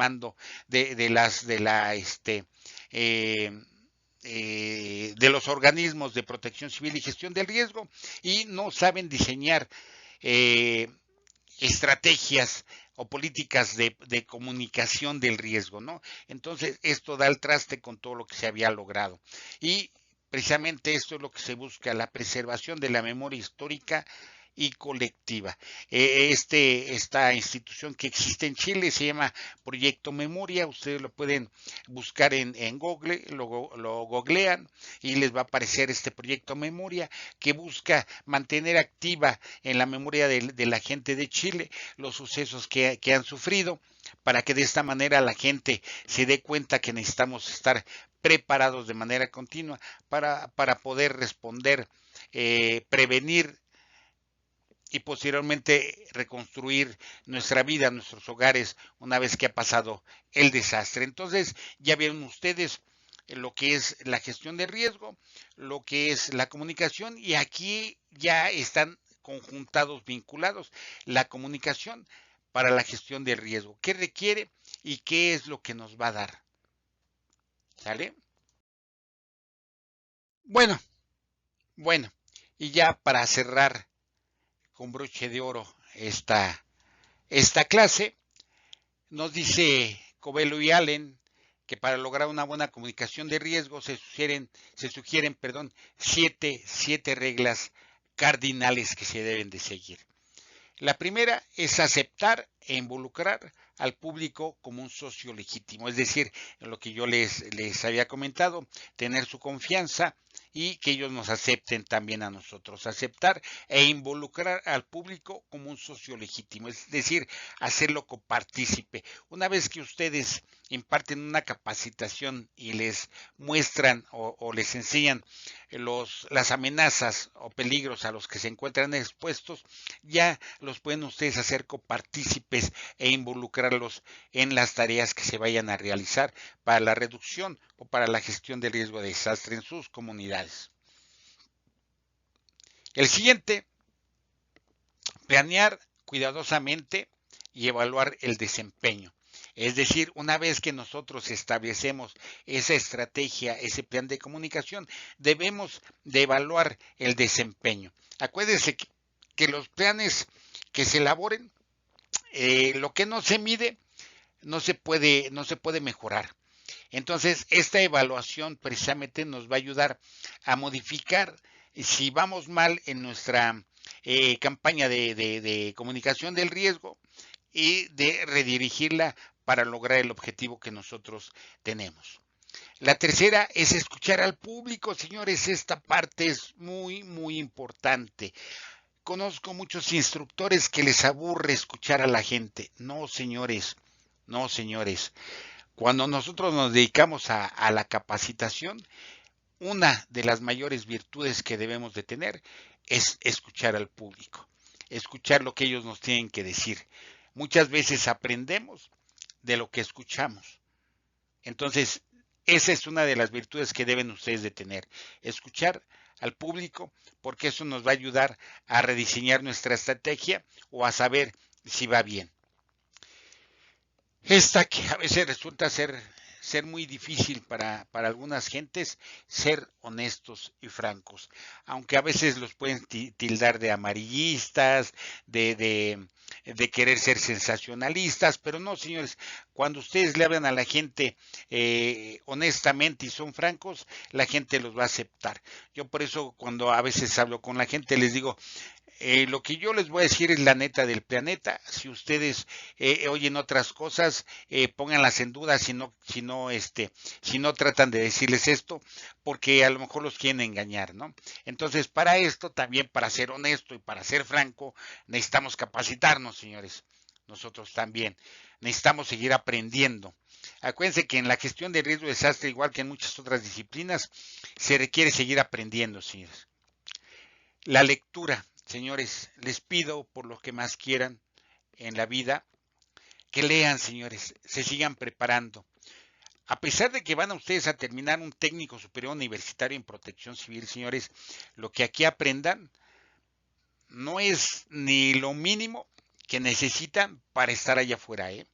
de los organismos de protección civil y gestión del riesgo y no saben diseñar estrategias o políticas de comunicación del riesgo, ¿no? Entonces, esto da el traste con todo lo que se había logrado. Y precisamente esto es lo que se busca, la preservación de la memoria histórica y colectiva. Esta institución que existe en Chile se llama Proyecto Memoria, ustedes lo pueden buscar en Google, lo googlean y les va a aparecer este Proyecto Memoria que busca mantener activa en la memoria de la gente de Chile los sucesos que han sufrido, para que de esta manera la gente se dé cuenta que necesitamos estar preparados de manera continua para poder responder, prevenir y posteriormente reconstruir nuestra vida, nuestros hogares, una vez que ha pasado el desastre. Entonces, ya vieron ustedes lo que es la gestión de riesgo, lo que es la comunicación, y aquí ya están conjuntados, vinculados, la comunicación para la gestión del riesgo. ¿Qué requiere y qué es lo que nos va a dar? ¿Sale? Bueno, bueno, y ya para cerrar con broche de oro esta clase, nos dice Covello y Allen que para lograr una buena comunicación de riesgo se sugieren siete reglas cardinales que se deben de seguir. La primera es aceptar e involucrar al público como un socio legítimo, es decir, lo que yo les había comentado, tener su confianza y que ellos nos acepten también a nosotros, aceptar e involucrar al público como un socio legítimo, es decir, hacerlo copartícipe. Una vez que ustedes imparten una capacitación y les muestran o les enseñan las amenazas o peligros a los que se encuentran expuestos, ya los pueden ustedes hacer copartícipes e involucrarlos en las tareas que se vayan a realizar para la reducción o para la gestión del riesgo de desastre en sus comunidades. El siguiente, planear cuidadosamente y evaluar el desempeño. Es decir, una vez que nosotros establecemos esa estrategia, ese plan de comunicación, debemos de evaluar el desempeño. Acuérdense que los planes que se elaboren, lo que no se mide, no se puede mejorar. Entonces, esta evaluación precisamente nos va a ayudar a modificar si vamos mal en nuestra campaña de comunicación del riesgo y de redirigirla para lograr el objetivo que nosotros tenemos. La tercera es escuchar al público, señores. Esta parte es muy, muy importante. Conozco muchos instructores que les aburre escuchar a la gente. No, señores, no, señores. Cuando nosotros nos dedicamos a la capacitación, una de las mayores virtudes que debemos de tener es escuchar al público, escuchar lo que ellos nos tienen que decir. Muchas veces aprendemos de lo que escuchamos. Entonces, esa es una de las virtudes que deben ustedes de tener, escuchar al público, porque eso nos va a ayudar a rediseñar nuestra estrategia o a saber si va bien. Esta que a veces resulta ser muy difícil para algunas gentes, ser honestos y francos, aunque a veces los pueden tildar de amarillistas, de querer ser sensacionalistas, pero no, señores, cuando ustedes le hablan a la gente honestamente y son francos, la gente los va a aceptar. Yo por eso cuando a veces hablo con la gente les digo, lo que yo les voy a decir es la neta del planeta. Si ustedes oyen otras cosas, pónganlas en duda si no tratan de decirles esto, porque a lo mejor los quieren engañar, ¿no? Entonces, para esto también, para ser honesto y para ser franco, necesitamos capacitarnos, señores. Nosotros también necesitamos seguir aprendiendo. Acuérdense que en la gestión de riesgo de desastre, igual que en muchas otras disciplinas, se requiere seguir aprendiendo, señores. La lectura. Señores, les pido por lo que más quieran en la vida, que lean, señores, se sigan preparando. A pesar de que van a ustedes a terminar un técnico superior universitario en protección civil, señores, lo que aquí aprendan no es ni lo mínimo que necesitan para estar allá afuera, ¿eh?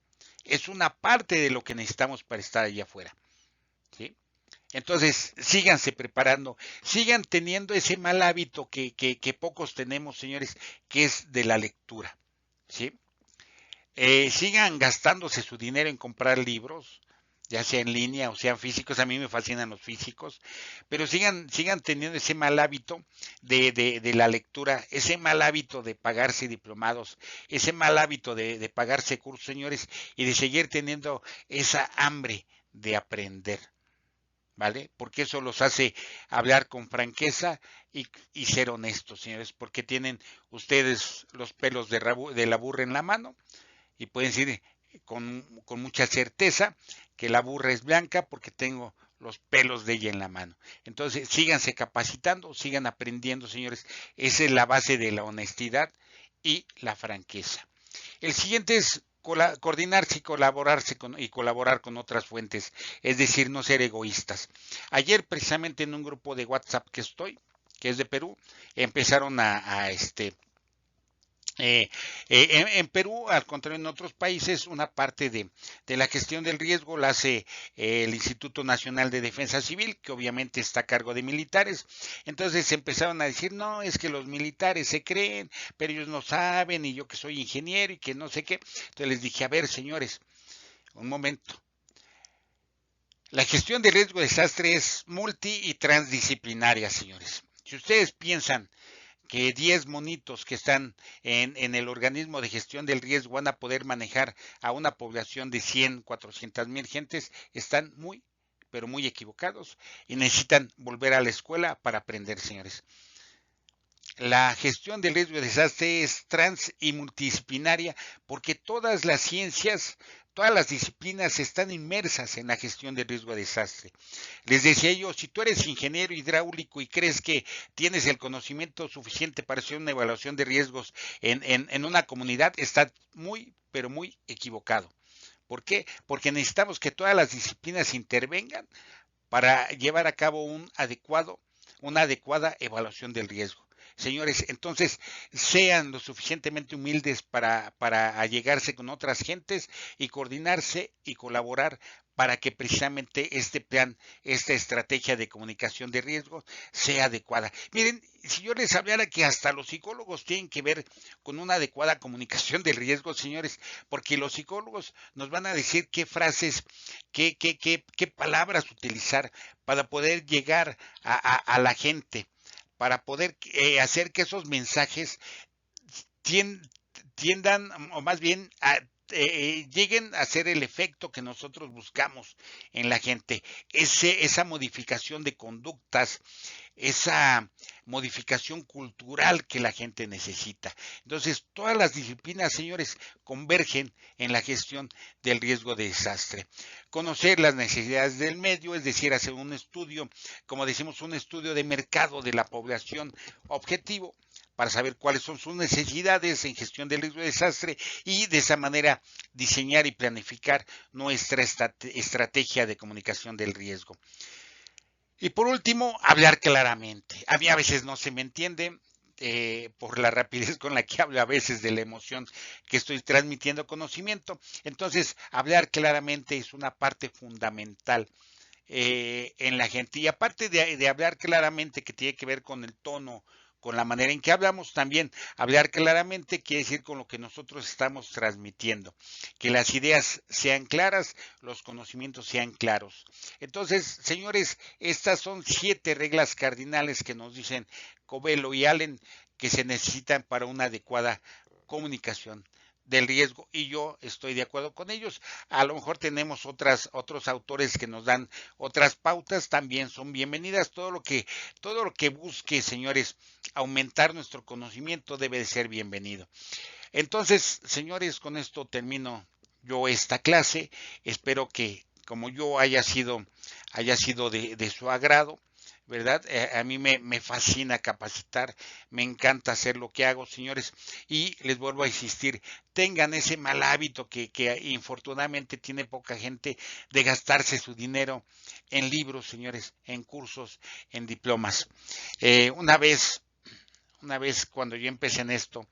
Es una parte de lo que necesitamos para estar allá afuera, ¿sí? Entonces, síganse preparando, sigan teniendo ese mal hábito que pocos tenemos, señores, que es de la lectura, ¿sí? Sigan gastándose su dinero en comprar libros, ya sea en línea o sean físicos, a mí me fascinan los físicos, pero sigan teniendo ese mal hábito de la lectura, ese mal hábito de pagarse diplomados, ese mal hábito de pagarse cursos, señores, y de seguir teniendo esa hambre de aprender. ¿Vale? Porque eso los hace hablar con franqueza y ser honestos, señores, porque tienen ustedes los pelos de la burra en la mano y pueden decir con mucha certeza que la burra es blanca porque tengo los pelos de ella en la mano. Entonces, síganse capacitando, sigan aprendiendo, señores. Esa es la base de la honestidad y la franqueza. El siguiente es coordinarse y colaborar con otras fuentes, es decir, no ser egoístas. Ayer, precisamente en un grupo de WhatsApp que es de Perú, empezaron en Perú, al contrario, en otros países, una parte de la gestión del riesgo la hace el Instituto Nacional de Defensa Civil, que obviamente está a cargo de militares. Entonces empezaron a decir, no, es que los militares se creen, pero ellos no saben, y yo que soy ingeniero y que no sé qué. Entonces les dije, a ver, señores, un momento. La gestión de riesgo de desastre es multi y transdisciplinaria, señores. Si ustedes piensan que 10 monitos que están en el organismo de gestión del riesgo van a poder manejar a una población de 100, 400 mil gentes, están muy, pero muy equivocados y necesitan volver a la escuela para aprender, señores. La gestión del riesgo de desastre es trans y multidisciplinaria porque todas las ciencias, todas las disciplinas están inmersas en la gestión del riesgo de desastre. Les decía yo, si tú eres ingeniero hidráulico y crees que tienes el conocimiento suficiente para hacer una evaluación de riesgos en una comunidad, estás muy, pero muy equivocado. ¿Por qué? Porque necesitamos que todas las disciplinas intervengan para llevar a cabo una adecuada evaluación del riesgo. Señores, entonces sean lo suficientemente humildes para allegarse con otras gentes y coordinarse y colaborar para que precisamente este plan, esta estrategia de comunicación de riesgos sea adecuada. Miren, si yo les hablara que hasta los psicólogos tienen que ver con una adecuada comunicación de riesgos, señores, porque los psicólogos nos van a decir qué frases, qué palabras utilizar para poder llegar a la gente, para poder hacer que esos mensajes tiendan, o más bien lleguen a ser el efecto que nosotros buscamos en la gente, esa modificación de conductas, esa modificación cultural que la gente necesita. Entonces, todas las disciplinas, señores, convergen en la gestión del riesgo de desastre. Conocer las necesidades del medio, es decir, hacer un estudio, como decimos, un estudio de mercado de la población objetivo, para saber cuáles son sus necesidades en gestión del riesgo de desastre y de esa manera diseñar y planificar nuestra estrategia de comunicación del riesgo. Y por último, hablar claramente. A mí a veces no se me entiende por la rapidez con la que hablo, a veces de la emoción que estoy transmitiendo conocimiento. Entonces, hablar claramente es una parte fundamental en la gente. Y aparte de hablar claramente, que tiene que ver con el tono, con la manera en que hablamos, también hablar claramente quiere decir con lo que nosotros estamos transmitiendo, que las ideas sean claras, los conocimientos sean claros. Entonces, señores, estas son 7 reglas cardinales que nos dicen Covello y Allen que se necesitan para una adecuada comunicación del riesgo y yo estoy de acuerdo con ellos. A lo mejor tenemos otros autores que nos dan otras pautas, también son bienvenidas. Todo lo que busque, señores, aumentar nuestro conocimiento debe de ser bienvenido. Entonces, señores, con esto termino yo esta clase. Espero que como yo haya sido de su agrado. ¿Verdad? A mí me fascina capacitar, me encanta hacer lo que hago, señores, y les vuelvo a insistir, tengan ese mal hábito que infortunadamente tiene poca gente de gastarse su dinero en libros, señores, en cursos, en diplomas. Eh, una vez, una vez cuando yo empecé en esto,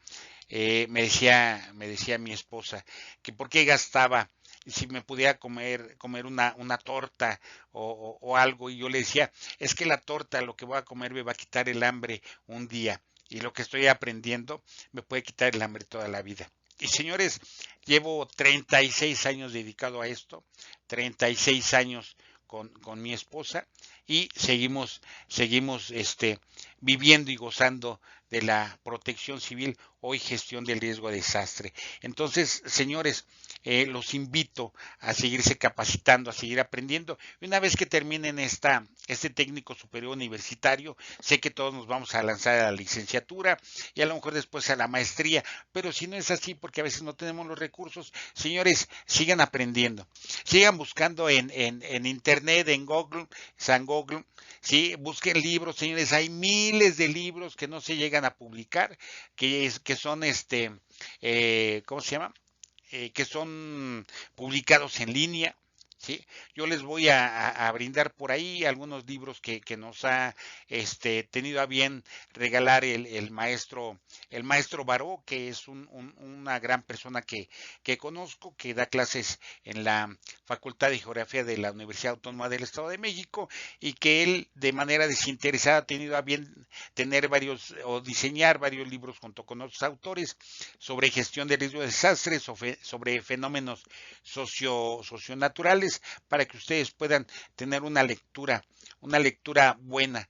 me decía mi esposa que por qué gastaba si me pudiera comer una torta o algo, y yo le decía, es que la torta, lo que voy a comer me va a quitar el hambre un día, y lo que estoy aprendiendo me puede quitar el hambre toda la vida. Y señores, llevo 36 años dedicado a esto, 36 años con mi esposa, y seguimos viviendo y gozando de la protección civil, hoy gestión del riesgo de desastre. Entonces, señores, los invito a seguirse capacitando, a seguir aprendiendo. Y una vez que terminen este técnico superior universitario, sé que todos nos vamos a lanzar a la licenciatura y a lo mejor después a la maestría, pero si no es así, porque a veces no tenemos los recursos, señores, sigan aprendiendo, sigan buscando en internet, en Google, San Google, sí, busquen libros, señores, hay miles de libros que no se llegan a publicar, que son ¿cómo se llama? Que son publicados en línea. ¿Sí? Yo les voy a brindar por ahí algunos libros que nos ha tenido a bien regalar el maestro Baró, que es una gran persona que conozco, que da clases en la Facultad de Geografía de la Universidad Autónoma del Estado de México, y que él de manera desinteresada ha tenido a bien tener varios o diseñar varios libros junto con otros autores sobre gestión de riesgo de desastres, sobre fenómenos socionaturales, para que ustedes puedan tener una lectura buena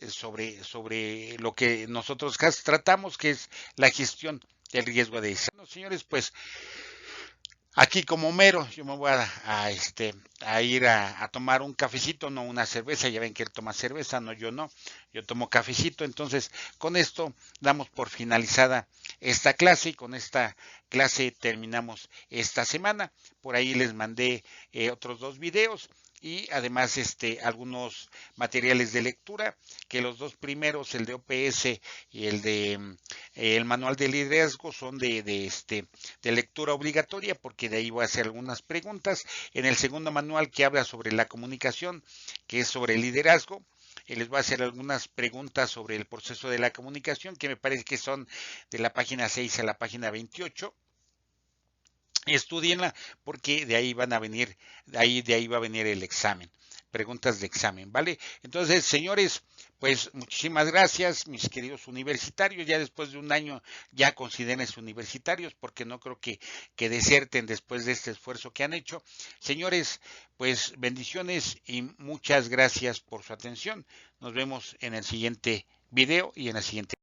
sobre lo que nosotros tratamos, que es la gestión del riesgo de desastres. Bueno, señores, pues aquí como mero, yo me voy a ir a tomar un cafecito, no una cerveza. Ya ven que él toma cerveza, no, yo tomo cafecito. Entonces, con esto damos por finalizada esta clase, y con esta clase terminamos esta semana. Por ahí les mandé otros 2 videos, y además algunos materiales de lectura, que los 2 primeros, el de OPS y el manual de liderazgo, son de lectura obligatoria, porque de ahí voy a hacer algunas preguntas. En el segundo manual, que habla sobre la comunicación, que es sobre el liderazgo, les voy a hacer algunas preguntas sobre el proceso de la comunicación, que me parece que son de la página 6 a la página 28. Estudienla, porque de ahí de ahí va a venir el examen, preguntas de examen, ¿vale? Entonces, señores, pues muchísimas gracias, mis queridos universitarios. Ya después de un año, ya considérense universitarios, porque no creo que deserten después de este esfuerzo que han hecho. Señores, pues bendiciones y muchas gracias por su atención. Nos vemos en el siguiente video y en la siguiente